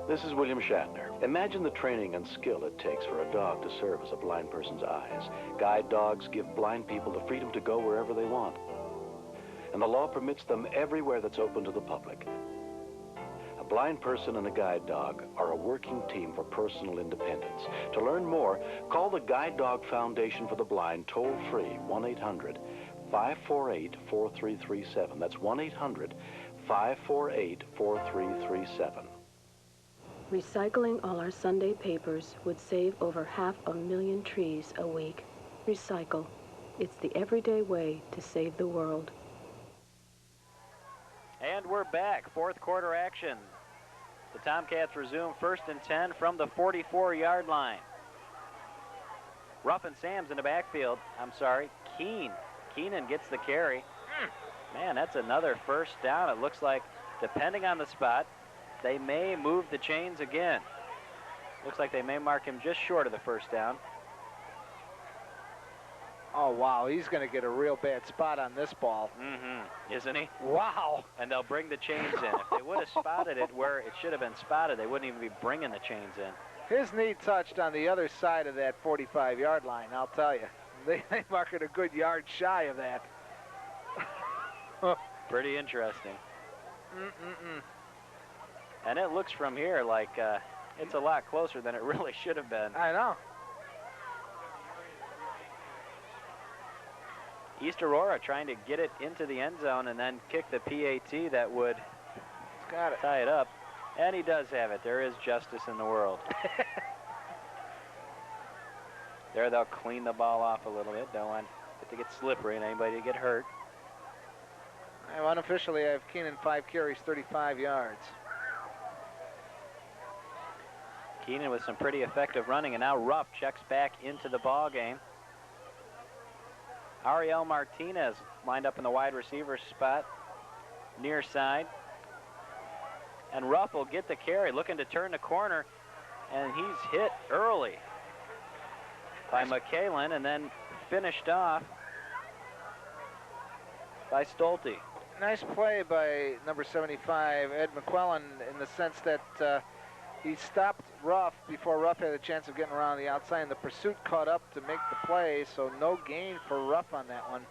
This is William Shatner. Imagine the training and skill it takes for a dog to serve as a blind person's eyes. Guide dogs give blind people the freedom to go wherever they want. And the law permits them everywhere that's open to the public. A blind person and a guide dog are a working team for personal independence. To learn more, call the Guide Dog Foundation for the Blind toll-free 1-800-548-4337. That's 1-800-548-4337. Recycling all our Sunday papers would save over 500,000 trees a week. Recycle. It's the everyday way to save the world. And we're back. 4th quarter action. The Tomcats resume 1st and 10 from the 44-yard line. Ruff and Sam's in the backfield. I'm sorry, Keenan gets the carry. Man, that's another 1st down. It looks like, depending on the spot, they may move the chains again. Looks like they may mark him just short of the 1st down. Oh, wow, he's going to get a real bad spot on this ball. Isn't he? Wow. And they'll bring the chains in. If they would have spotted it where it should have been spotted, they wouldn't even be bringing the chains in. His knee touched on the other side of that 45-yard line, I'll tell you. They mark it a good yard shy of that. Pretty interesting. And it looks from here like it's a lot closer than it really should have been. I know. East Aurora trying to get it into the end zone and then kick the PAT that would tie it up. And he does have it. There is justice in the world. There they'll clean the ball off a little bit. Don't want it to get slippery and anybody to get hurt. Unofficially, I have Keenan 5 carries, 35 yards. Keenan with some pretty effective running, and now Ruff checks back into the ball game. Ariel Martinez lined up in the wide receiver spot, near side. And Ruff will get the carry, looking to turn the corner, and he's hit early by McKalen and then finished off by Stolte. Nice play by number 75, Ed McQuillan, in the sense that he stopped Ruff before Ruff had a chance of getting around the outside, and the pursuit caught up to make the play, so no gain for Ruff on that one.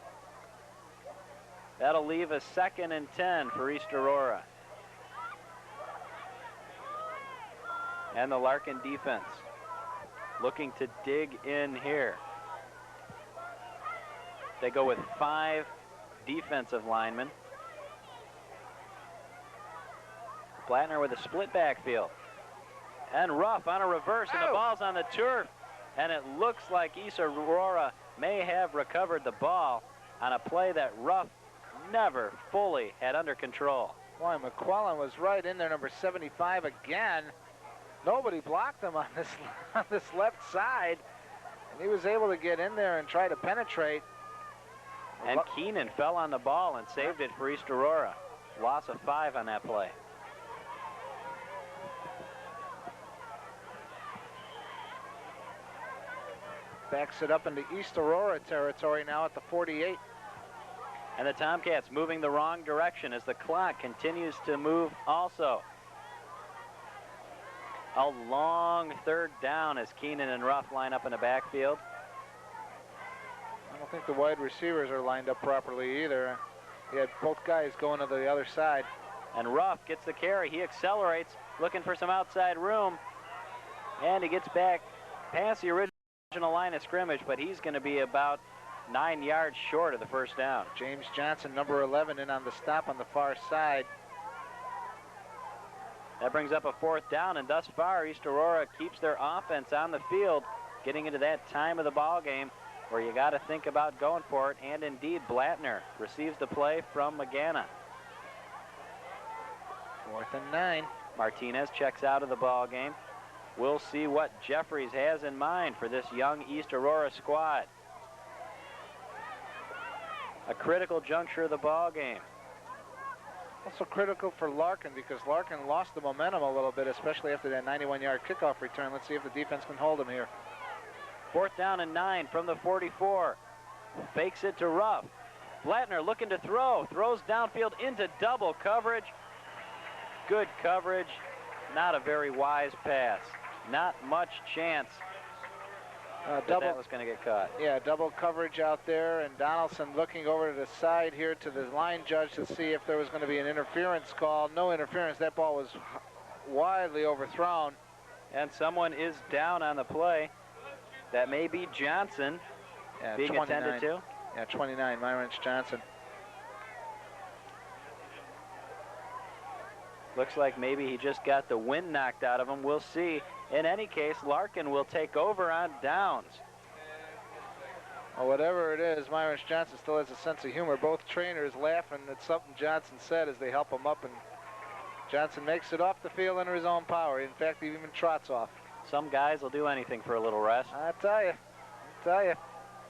That'll leave a 2nd and 10 for East Aurora. And the Larkin defense looking to dig in here. They go with 5 defensive linemen. Blattner with a split backfield. And Ruff on a reverse, and the ball's on the turf. And it looks like East Aurora may have recovered the ball on a play that Ruff never fully had under control. Boy, McQuillan was right in there, number 75 again. Nobody blocked him on this left side, and he was able to get in there and try to penetrate. And Keenan fell on the ball and saved it for East Aurora. Loss of 5 on that play. Backs it up into East Aurora territory now at the 48. And the Tomcats moving the wrong direction as the clock continues to move also. A long third down as Keenan and Ruff line up in the backfield. I don't think the wide receivers are lined up properly either. He had both guys going to the other side. And Ruff gets the carry. He accelerates, looking for some outside room. And he gets back past the original line of scrimmage, but he's going to be about 9 yards short of the first down. James Johnson, number 11, in on the stop on the far side. That brings up a 4th down, and thus far, East Aurora keeps their offense on the field, getting into that time of the ball game where you got to think about going for it. And indeed, Blattner receives the play from Magana. 4th and 9. Martinez checks out of the ball game. We'll see what Jeffries has in mind for this young East Aurora squad. A critical juncture of the ball game. Also critical for Larkin because Larkin lost the momentum a little bit, especially after that 91-yard kickoff return. Let's see if the defense can hold him here. 4th down and 9 from the 44. Fakes it to Ruff. Blattner looking to throw. Throws downfield into double coverage. Good coverage. Not a very wise pass. Not much chance that was going to get caught. Yeah, double coverage out there, and Donaldson looking over to the side here to the line judge to see if there was going to be an interference call. No interference. That ball was widely overthrown. And someone is down on the play. That may be Johnson being 29. attended to. Yeah, 29, Myron Johnson. Looks like maybe he just got the wind knocked out of him. We'll see. In any case, Larkin will take over on downs. Well, whatever it is, Myron Johnson still has a sense of humor. Both trainers laughing at something Johnson said as they help him up, and Johnson makes it off the field under his own power. In fact, he even trots off. Some guys will do anything for a little rest. I tell you.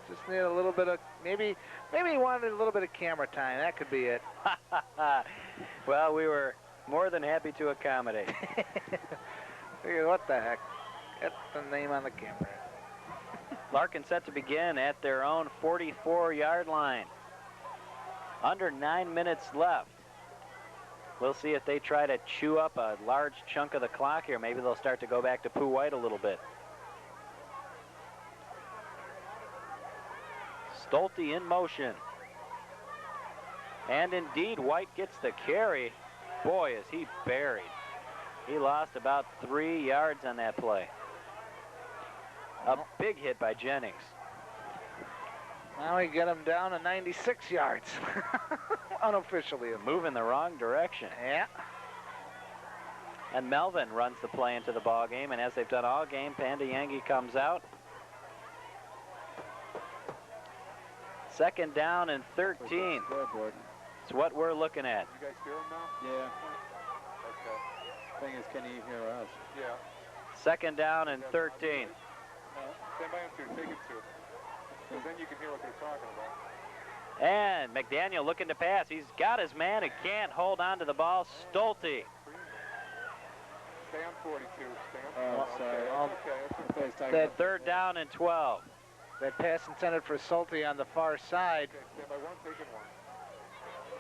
Just need a little bit of, maybe he wanted a little bit of camera time. That could be it. Well, we were more than happy to accommodate. Figured, what the heck? Get the name on the camera. Larkin set to begin at their own 44-yard line. Under 9 minutes left. We'll see if they try to chew up a large chunk of the clock here. Maybe they'll start to go back to Pooh White a little bit. Stolte in motion. And indeed, White gets the carry. Boy, is he buried. He lost about 3 yards on that play. A big hit by Jennings. Now we get him down to 96 yards. Unofficially. Moving the wrong direction. Yeah. And Melvin runs the play into the ball game, and as they've done all game, Panda Yangi comes out. 2nd down and 13. It's what we're looking at. You guys hear him now? Yeah. Okay. Thing is, can he hear us? Yeah. 2nd down and 13. Stand by him to take it to. Because then you can hear what they're talking about. And McDaniel looking to pass. He's got his man and can't hold on to the ball. Stolte. Stay on 42. Stay on 42. Okay, that's That 3rd down and 12. That pass intended for Stolte on the far side. Okay, stand by one, taking one.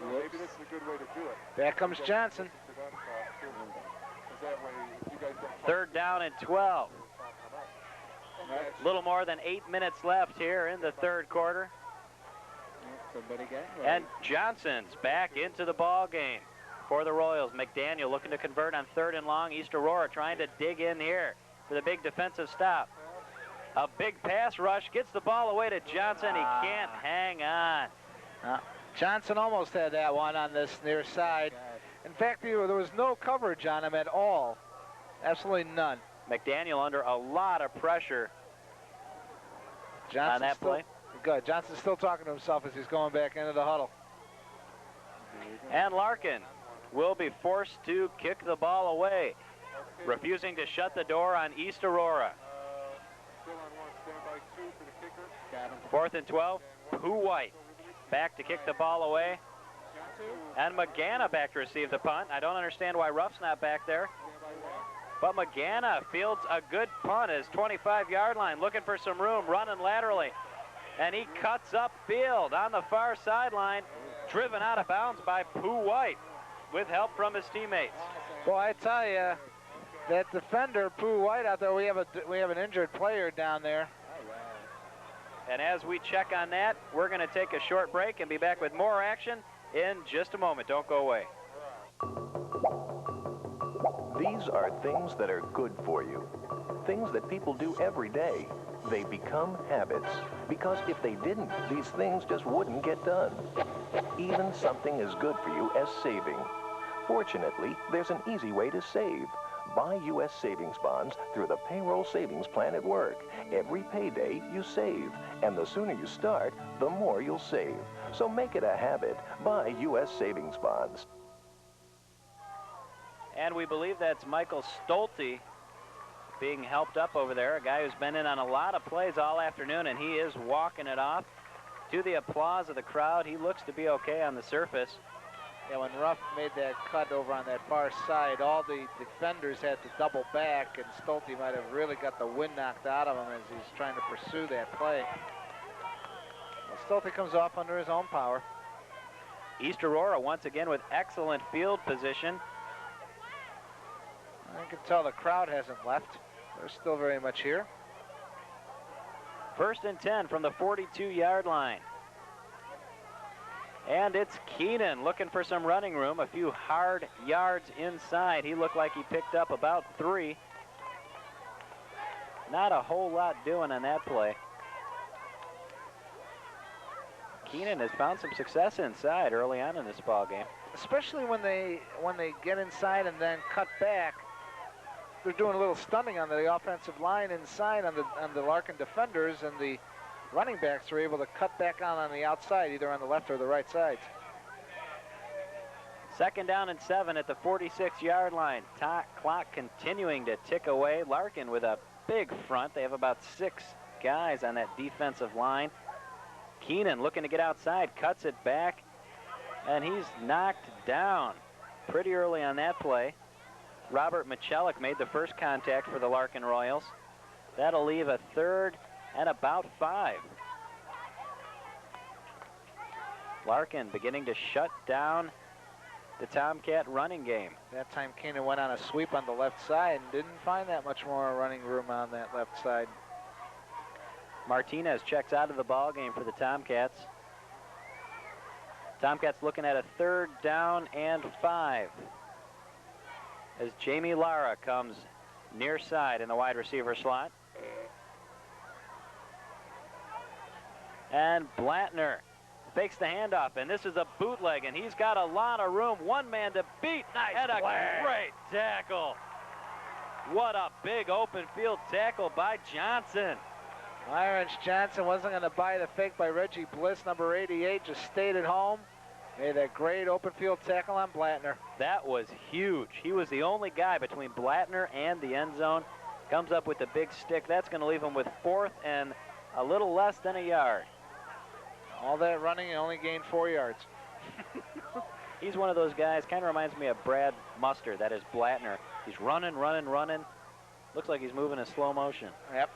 Well, maybe this is a good way to do it. Back comes Johnson. That way, if you guys don't 3rd down and 12. A little more than 8 minutes left here in the 3rd quarter. And Johnson's back into the ball game for the Royals. McDaniel looking to convert on 3rd and long. East Aurora trying to dig in here for the big defensive stop. A big pass rush, gets the ball away to Johnson. He can't hang on. Johnson almost had that one on this near side. In fact, there was no coverage on him at all. Absolutely none. McDaniel under a lot of pressure on that play. Good. Johnson's still talking to himself as he's going back into the huddle. And Larkin will be forced to kick the ball away, refusing to shut the door on East Aurora. Still on one, stand by 2 for the kicker. Got him. 4th and 12, Pooh White back to kick the ball away. And Magana back to receive the punt. I don't understand why Ruff's not back there. But Magana fields a good punt at his 25-yard line, looking for some room, running laterally. And he cuts upfield on the far sideline, driven out of bounds by Pooh White with help from his teammates. Well, I tell you, that defender, Pooh White, out there, we have an injured player down there. And as we check on that, we're going to take a short break and be back with more action in just a moment. Don't go away. These are things that are good for you. Things that people do every day. They become habits. Because if they didn't, these things just wouldn't get done. Even something as good for you as saving. Fortunately, there's an easy way to save. Buy U.S. savings bonds through the payroll savings plan at work. Every payday, you save. And the sooner you start, the more you'll save. So make it a habit. Buy U.S. savings bonds. And we believe that's Michael Stolte being helped up over there, a guy who's been in on a lot of plays all afternoon, and he is walking it off. To the applause of the crowd, he looks to be okay on the surface. Yeah, when Ruff made that cut over on that far side, all the defenders had to double back, and Stolte might have really got the wind knocked out of him as he's trying to pursue that play. Well, Stolte comes off under his own power. East Aurora once again with excellent field position. I can tell the crowd hasn't left. They're still very much here. 1st and 10 from the 42-yard line. And it's Keenan looking for some running room, a few hard yards inside. He looked like he picked up about 3. Not a whole lot doing on that play. Keenan has found some success inside early on in this ball game. Especially when they get inside and then cut back. They're doing a little stunning on the offensive line inside on the Larkin defenders, and the running backs are able to cut back on the outside, either on the left or the right sides. 2nd down and 7 at the 46-yard line. Clock continuing to tick away. Larkin with a big front. They have about 6 guys on that defensive line. Keenan looking to get outside, cuts it back, and he's knocked down pretty early on that play. Robert Michelik made the first contact for the Larkin Royals. That'll leave a 3rd and about 5. Larkin beginning to shut down the Tomcat running game. That time Keenan went on a sweep on the left side and didn't find that much more running room on that left side. Martinez checks out of the ball game for the Tomcats. Tomcats looking at a 3rd down and 5. As Jamie Lara comes near side in the wide receiver slot. And Blattner fakes the handoff, and this is a bootleg, and he's got a lot of room. One man to beat, and a great tackle. What a big open field tackle by Johnson. Lawrence Johnson wasn't going to buy the fake by Reggie Bliss, number 88, just stayed at home. Made that great open field tackle on Blattner. That was huge. He was the only guy between Blattner and the end zone. Comes up with the big stick. That's going to leave him with 4th and a little less than a yard. All that running and only gained 4 yards. He's one of those guys, kind of reminds me of Brad Mustard, that is Blattner. He's running. Looks like he's moving in slow motion. Yep.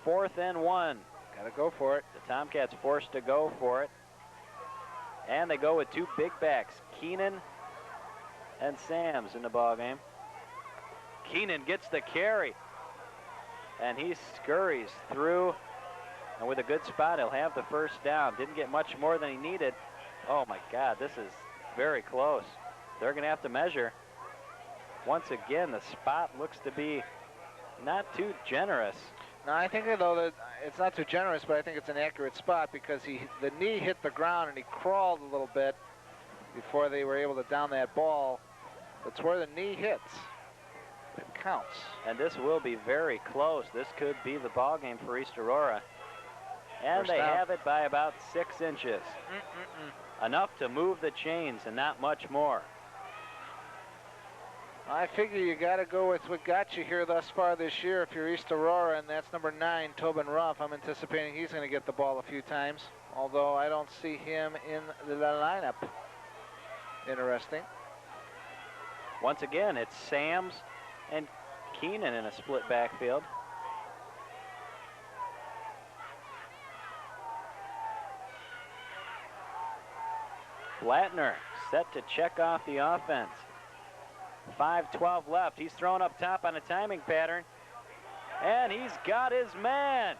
4th and 1. Got to go for it. The Tomcats forced to go for it. And they go with 2 big backs, Keenan and Sams in the ball game. Keenan gets the carry, and he scurries through, and with a good spot, he'll have the 1st down. Didn't get much more than he needed. Oh my God, this is very close. They're going to have to measure. Once again, the spot looks to be not too generous. No, I think, though, that it's not too generous, but I think it's an accurate spot because the knee hit the ground and he crawled a little bit before they were able to down that ball. That's where the knee hits. It counts. And this will be very close. This could be the ball game for East Aurora. And they have it by about 6 inches. enough to move the chains and not much more. I figure you got to go with what got you here thus far this year if you're East Aurora, and that's number 9, Tobin Ruff. I'm anticipating he's going to get the ball a few times, although I don't see him in the lineup. Interesting. Once again, it's Sams and Keenan in a split backfield. Blattner set to check off the offense. 5:12 left. He's thrown up top on a timing pattern, and he's got his man.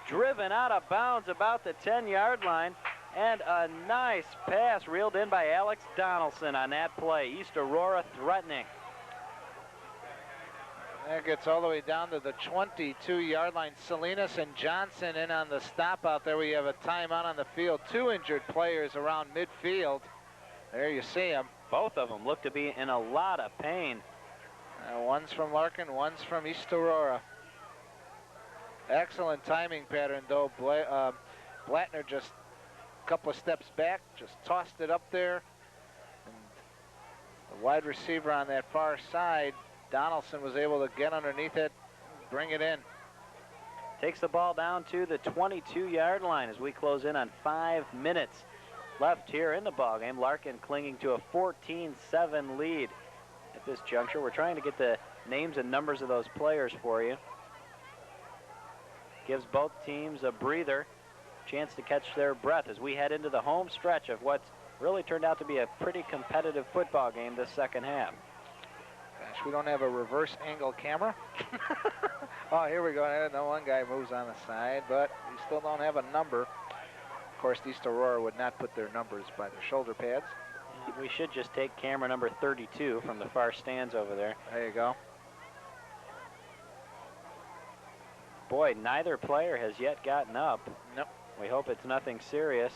Driven out of bounds about the 10-yard line, and a nice pass reeled in by Alex Donaldson on that play. East Aurora threatening. That gets all the way down to the 22-yard line. Salinas and Johnson in on the stop out there. We have a timeout on the field. 2 injured players around midfield. There you see them. Both of them look to be in a lot of pain. One's from Larkin, one's from East Aurora. Excellent timing pattern, though. Blattner just a couple of steps back, just tossed it up there. And the wide receiver on that far side, Donaldson, was able to get underneath it, bring it in. Takes the ball down to the 22-yard line as we close in on 5 minutes left here in the ballgame. Larkin clinging to a 14-7 lead at this juncture. We're trying to get the names and numbers of those players for you. Gives both teams a breather, chance to catch their breath as we head into the home stretch of what's really turned out to be a pretty competitive football game this second half. Gosh, we don't have a reverse angle camera. Oh, here we go. No, one guy moves on the side, but we still don't have a number. Of course, East Aurora would not put their numbers by their shoulder pads. And we should just take camera number 32 from the far stands over there. There you go. Boy, neither player has yet gotten up. Nope. We hope it's nothing serious.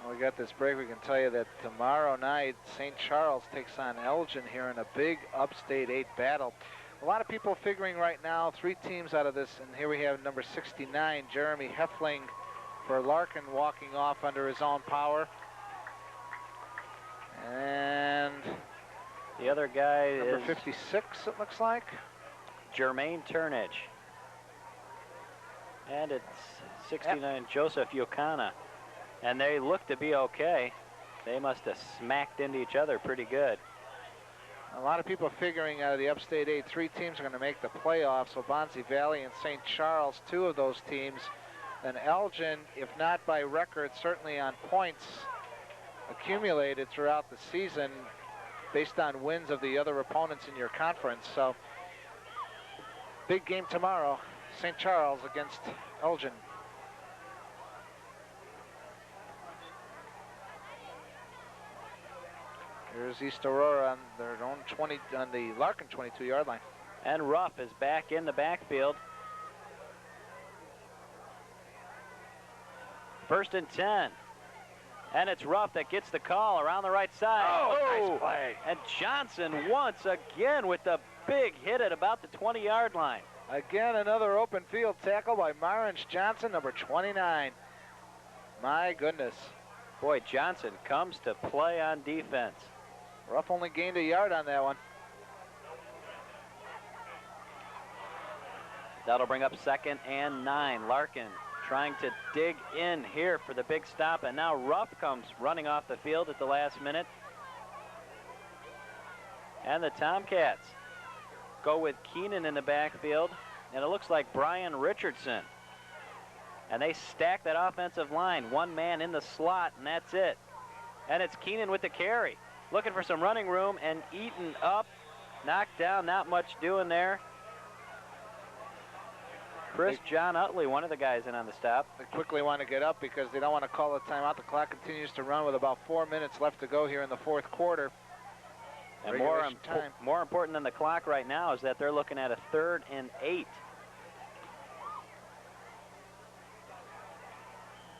Well, we got this break. We can tell you that tomorrow night, St. Charles takes on Elgin here in a big Upstate 8 battle. A lot of people figuring right now 3 teams out of this, and here we have number 69, Jeremy Heffling for Larkin, walking off under his own power. And the other guy number is 56, it looks like. Jermaine Turnage. And it's 69, Joseph Yokana. And they look to be okay. They must have smacked into each other pretty good. A lot of people figuring out of the Upstate 8, 3 teams are going to make the playoffs. Waubonsie Valley and St. Charles, 2 of those teams. And Elgin, if not by record, certainly on points accumulated throughout the season based on wins of the other opponents in your conference. So, big game tomorrow, St. Charles against Elgin. Here's East Aurora on their own on the Larkin 22-yard line. And Ruff is back in the backfield. 1st and 10. And it's Ruff that gets the call around the right side. Oh, nice play. And Johnson once again with the big hit at about the 20-yard line. Again, another open field tackle by Marins Johnson, number 29. My goodness. Boy, Johnson comes to play on defense. Ruff only gained a yard on that one. That'll bring up 2nd and 9. Larkin trying to dig in here for the big stop, and now Ruff comes running off the field at the last minute. And the Tomcats go with Keenan in the backfield, and it looks like Brian Richardson. And they stack that offensive line. 1 man in the slot, and that's it. And it's Keenan with the carry. Looking for some running room and eaten up. Knocked down, not much doing there. John Utley, one of the guys in on the stop. They quickly want to get up because they don't want to call a timeout. The clock continues to run with about 4 minutes left to go here in the 4th quarter. And more important than the clock right now is that they're looking at a 3rd and 8.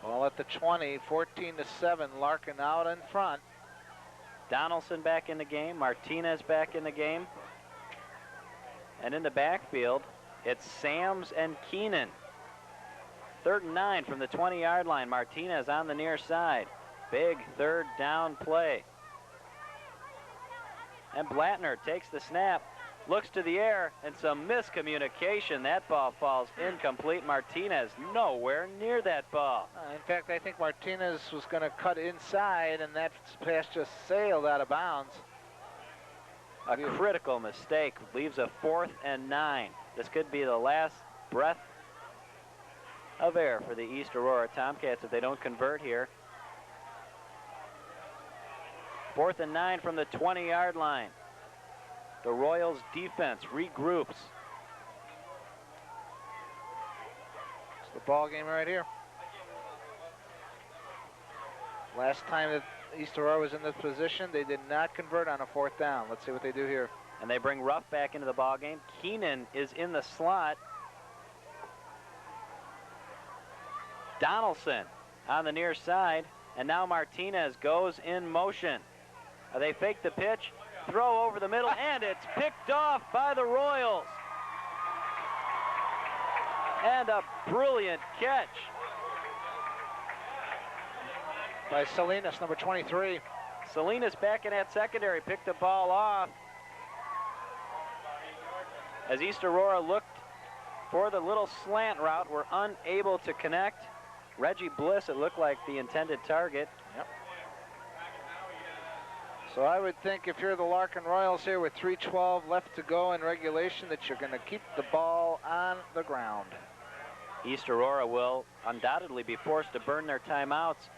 Ball at the 20, 14-7, Larkin out in front. Donaldson back in the game, Martinez back in the game. And in the backfield, it's Sams and Keenan. 3rd and 9 from the 20-yard line. Martinez on the near side. Big 3rd down play. And Blattner takes the snap, looks to the air, and some miscommunication. That ball falls incomplete. Martinez nowhere near that ball. In fact, I think Martinez was going to cut inside, and that pass just sailed out of bounds. A critical mistake leaves a 4th and 9. This could be the last breath of air for the East Aurora Tomcats if they don't convert here. 4th and 9 from the 20-yard line. The Royals defense regroups. It's the ball game right here. Last time that East Aurora was in this position, they did not convert on a 4th down. Let's see what they do here. And they bring Ruff back into the ball game. Keenan is in the slot. Donaldson on the near side, and now Martinez goes in motion. They fake the pitch, throw over the middle, and it's picked off by the Royals. And a brilliant catch by Salinas, number 23. Salinas back in at secondary, picked the ball off. As East Aurora looked for the little slant route, were unable to connect. Reggie Bliss, it looked like the intended target. Yep. So I would think if you're the Larkin Royals here with 3:12 left to go in regulation that you're going to keep the ball on the ground. East Aurora will undoubtedly be forced to burn their timeouts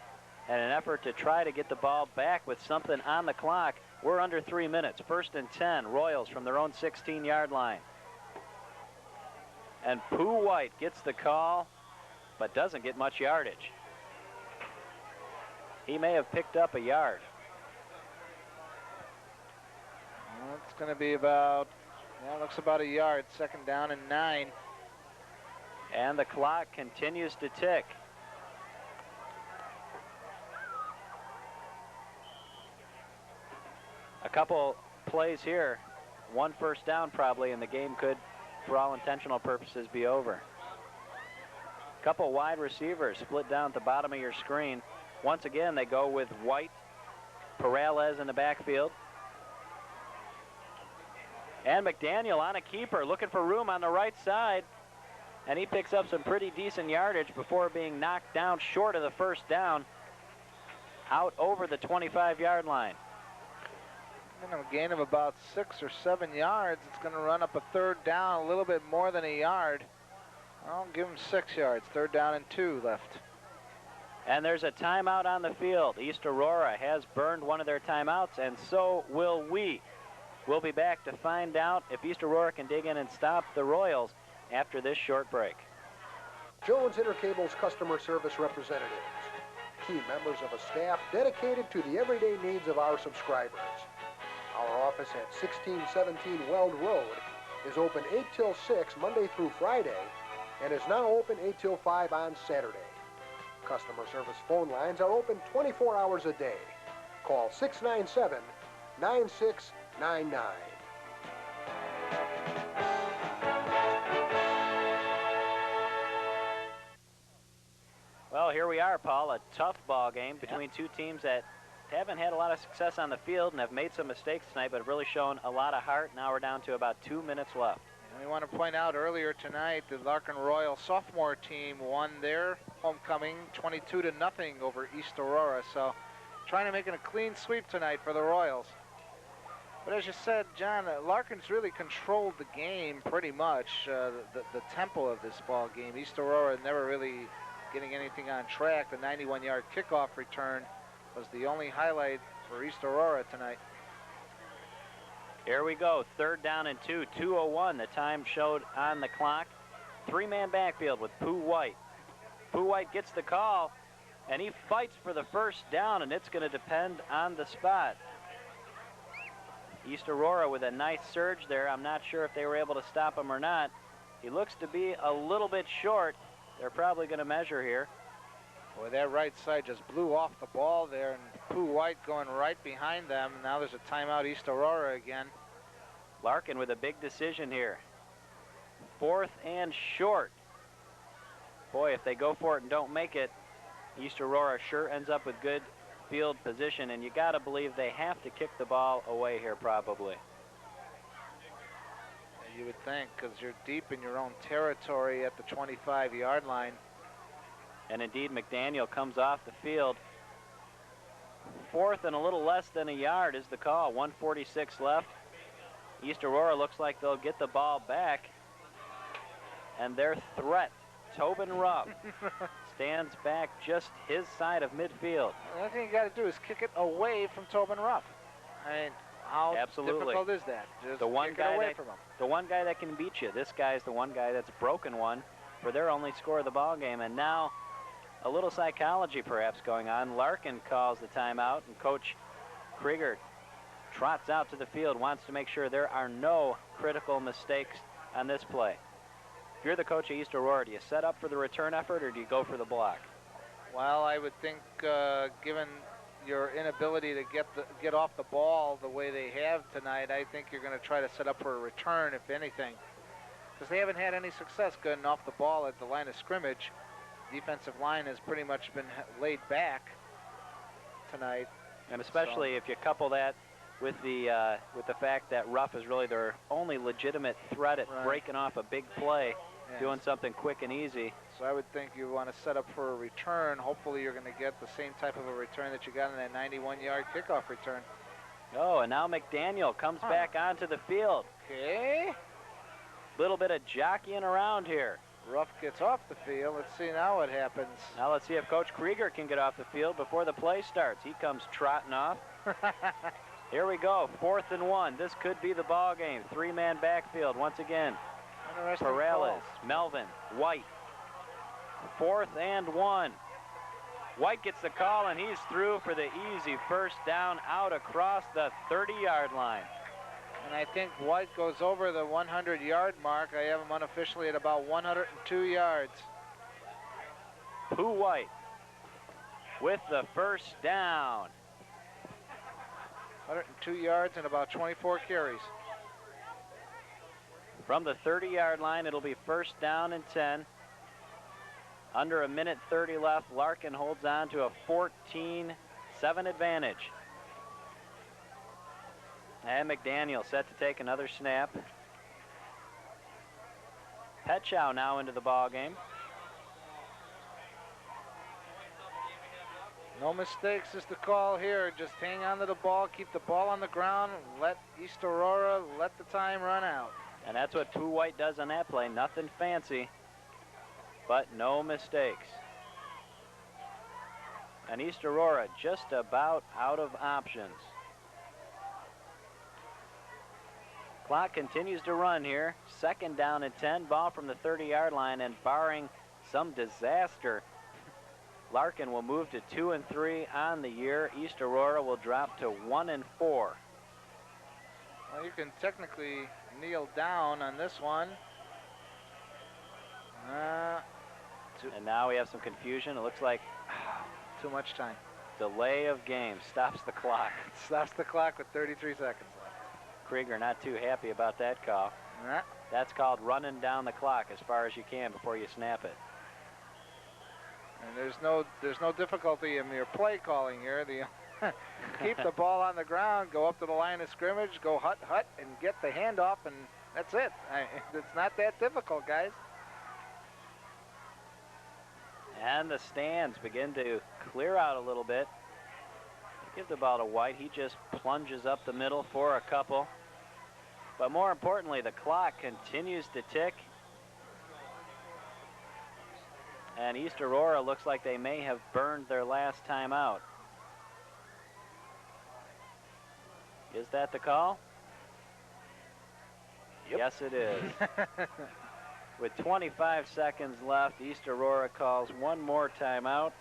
in an effort to try to get the ball back with something on the clock. We're under 3 minutes. 1st and 10, Royals from their own 16-yard line. And Pooh White gets the call, but doesn't get much yardage. He may have picked up a yard. Well, it's going to be about, yeah, looks about a yard. 2nd down and 9. And the clock continues to tick. A couple plays here. 1 first down probably, and the game could, for all intentional purposes, be over. Couple wide receivers split down at the bottom of your screen. Once again, they go with White, Perales in the backfield. And McDaniel on a keeper, looking for room on the right side. And he picks up some pretty decent yardage before being knocked down short of the 1st down, out over the 25-yard line. And a gain of about 6 or 7 yards. It's going to run up a 3rd down, a little bit more than a yard. I'll give him 6 yards. 3rd down and 2 left. And there's a timeout on the field. East Aurora has burned one of their timeouts, and so will we. We'll be back to find out if East Aurora can dig in and stop the Royals after this short break. Jones Intercable's customer service representatives, key members of a staff dedicated to the everyday needs of our subscribers. Our office at 1617 Weld Road is open 8 till 6 Monday through Friday and is now open 8 till 5 on Saturday. Customer service phone lines are open 24 hours a day. Call 697-9699. Well, here we are, Paul. A tough ball game between two teams that haven't had a lot of success on the field and have made some mistakes tonight, but have really shown a lot of heart. Now we're down to about 2 minutes left. And we want to point out earlier tonight the Larkin Royal sophomore team won their homecoming 22-0 over East Aurora. So trying to make it a clean sweep tonight for the Royals. But as you said, John, Larkin's really controlled the game pretty much, the tempo of this ball game. East Aurora never really getting anything on track. The 91-yard kickoff return was the only highlight for East Aurora tonight. Here we go, 3rd down and 2, 2:01. The time showed on the clock. 3-man backfield with Pooh White. Pooh White gets the call, and he fights for the 1st down, and it's going to depend on the spot. East Aurora with a nice surge there. I'm not sure if they were able to stop him or not. He looks to be a little bit short. They're probably going to measure here. Boy, that right side just blew off the ball there, and Pooh White going right behind them. Now there's a timeout, East Aurora again. Larkin with a big decision here. 4th and short. Boy, if they go for it and don't make it, East Aurora sure ends up with good field position, and you got to believe they have to kick the ball away here probably. You would think, because you're deep in your own territory at the 25-yard line. And indeed, McDaniel comes off the field. 4th and a little less than a yard is the call. 1:46 left. East Aurora looks like they'll get the ball back. And their threat, Tobin Ruff, stands back just his side of midfield. The only thing you got to do is kick it away from Tobin Ruff. I mean, how difficult is that? Just the one kick guy it away that, from him. The one guy that can beat you. This guy's the one guy that's broken one for their only score of the ball game. And now a little psychology perhaps going on. Larkin calls the timeout, and Coach Krieger trots out to the field, wants to make sure there are no critical mistakes on this play. If you're the coach of East Aurora, do you set up for the return effort or do you go for the block? Well, I would think given your inability to get off the ball the way they have tonight, I think you're going to try to set up for a return, if anything, because they haven't had any success getting off the ball at the line of scrimmage. Defensive line has pretty much been laid back tonight, and especially if you couple that with the fact that Ruff is really their only legitimate threat at breaking off a big play, doing something quick and easy. So I would think you want to set up for a return. Hopefully you're going to get the same type of a return that you got in that 91-yard kickoff return. Oh, and now McDaniel comes back onto the field. Okay. Little bit of jockeying around here. Ruff gets off the field. Let's see now what happens. Now let's see if Coach Krieger can get off the field before the play starts. He comes trotting off. Here we go, 4th and 1. This could be the ball game. 3-man backfield once again. Perales, Melvin, White. 4th and 1. White gets the call, and he's through for the easy first down out across the 30-yard line. And I think White goes over the 100-yard mark. I have him unofficially at about 102 yards. Pooh White with the first down. 102 yards and about 24 carries. From the 30-yard line, it'll be first down and 10. Under 1:30 left, Larkin holds on to a 14-7 advantage. And McDaniel set to take another snap. Petchow now into the ball game. No mistakes is the call here. Just hang on to the ball, keep the ball on the ground, let East Aurora let the time run out. And that's what Pooh White does on that play. Nothing fancy, but no mistakes. And East Aurora just about out of options. Clock continues to run here. 2nd down and 10. Ball from the 30-yard line, and barring some disaster, Larkin will move to 2 and 3 on the year. East Aurora will drop to 1 and 4. Well, you can technically kneel down on this one. And now we have some confusion. It looks like too much time. Delay of game stops the clock. Stops the clock with 33 seconds left. Krieger not too happy about that call. That's called running down the clock as far as you can before you snap it. And there's no difficulty in your play calling here. Keep the ball on the ground, go up to the line of scrimmage, go hut, and get the handoff, and that's it. It's not that difficult, guys. And the stands begin to clear out a little bit. Give the ball to White. He just plunges up the middle for a couple. But more importantly, the clock continues to tick. And East Aurora looks like they may have burned their last time out. Is that the call? Yep. Yes, it is. With 25 seconds left, East Aurora calls one more timeout.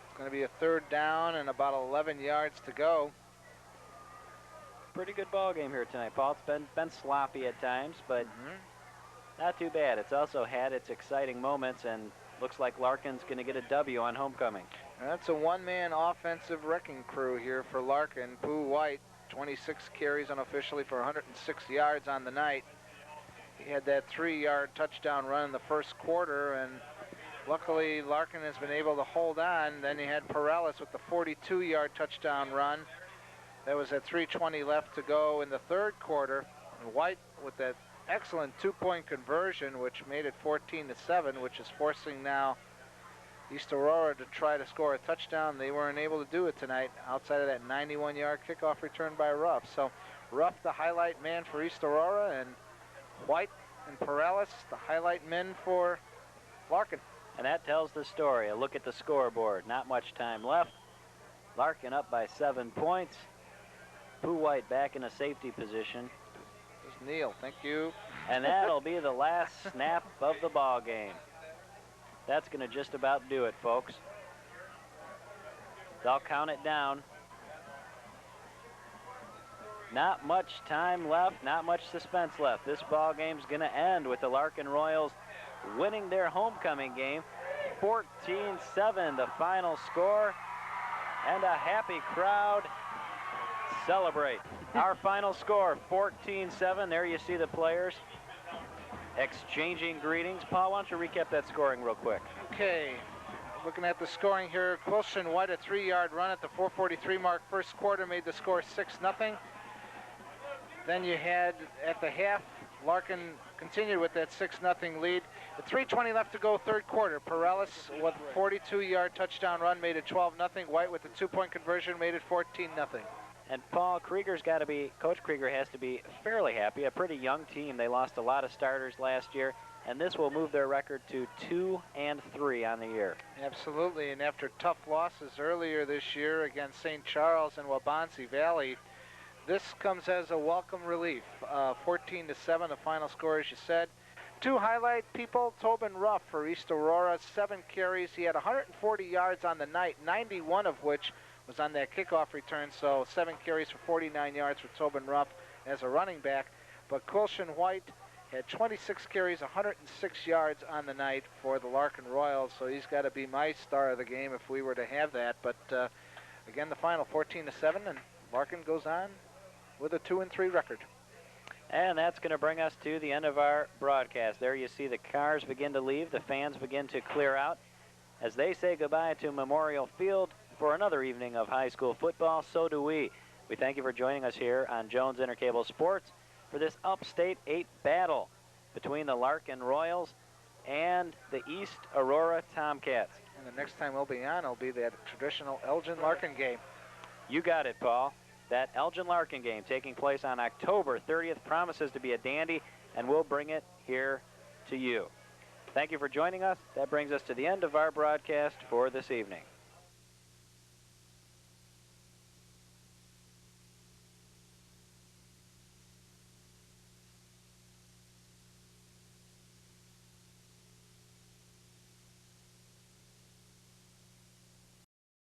It's going to be a 3rd down and about 11 yards to go. Pretty good ball game here tonight, Paul. It's been sloppy at times, but not too bad. It's also had its exciting moments, and looks like Larkin's going to get a W on homecoming. That's a one-man offensive wrecking crew here for Larkin. Pooh White, 26 carries unofficially for 106 yards on the night. He had that 3-yard touchdown run in the first quarter, and luckily Larkin has been able to hold on. Then he had Perales with the 42-yard touchdown run. That was at 3:20 left to go in the third quarter. And White with that excellent 2-point conversion, which made it 14-7, which is forcing now East Aurora to try to score a touchdown. They weren't able to do it tonight outside of that 91-yard kickoff return by Ruff. So Ruff, the highlight man for East Aurora, and White and Perales, the highlight men for Larkin. And that tells the story. A look at the scoreboard. Not much time left. Larkin up by 7 points. Pooh White back in a safety position. There's Neal, thank you. And that'll be the last snap of the ball game. That's going to just about do it, folks. They'll count it down. Not much time left, not much suspense left. This ball game's going to end with the Larkin Royals winning their homecoming game. 14-7, the final score, and a happy crowd celebrate. Our final score, 14-7. There you see the players exchanging greetings. Paul, why don't you recap that scoring real quick? Okay, looking at the scoring here, Quilshon White, a 3-yard run at the 4:43 mark. First quarter made the score 6-0. Then you had, at the half, Larkin continued with that 6-0 lead. With 3:20 left to go, third quarter, Perales with a 42-yard touchdown run made it 12-0. White with the 2-point conversion made it 14-0. And Paul, Coach Krieger has to be fairly happy. A pretty young team. They lost a lot of starters last year, and this will move their record to 2-3 on the year. Absolutely, and after tough losses earlier this year against St. Charles and Waubonsee Valley, this comes as a welcome relief. 14-7, the final score, as you said. Two highlight people, Tobin Ruff for East Aurora, 7 carries. He had 140 yards on the night, 91 of which was on that kickoff return, so 7 carries for 49 yards for Tobin Ruff as a running back. But Quilshon White had 26 carries, 106 yards on the night for the Larkin Royals, so he's got to be my star of the game if we were to have that. But again, the final 14-7, and Larkin goes on with a 2-3 record. And that's going to bring us to the end of our broadcast. There you see the cars begin to leave, the fans begin to clear out as they say goodbye to Memorial Field for another evening of high school football. So do we. We thank you for joining us here on Jones Intercable Sports for this Upstate 8 battle between the Larkin Royals and the East Aurora Tomcats. And the next time we'll be on will be that traditional Elgin-Larkin game. You got it, Paul. That Elgin-Larkin game taking place on October 30th promises to be a dandy, and we'll bring it here to you. Thank you for joining us. That brings us to the end of our broadcast for this evening.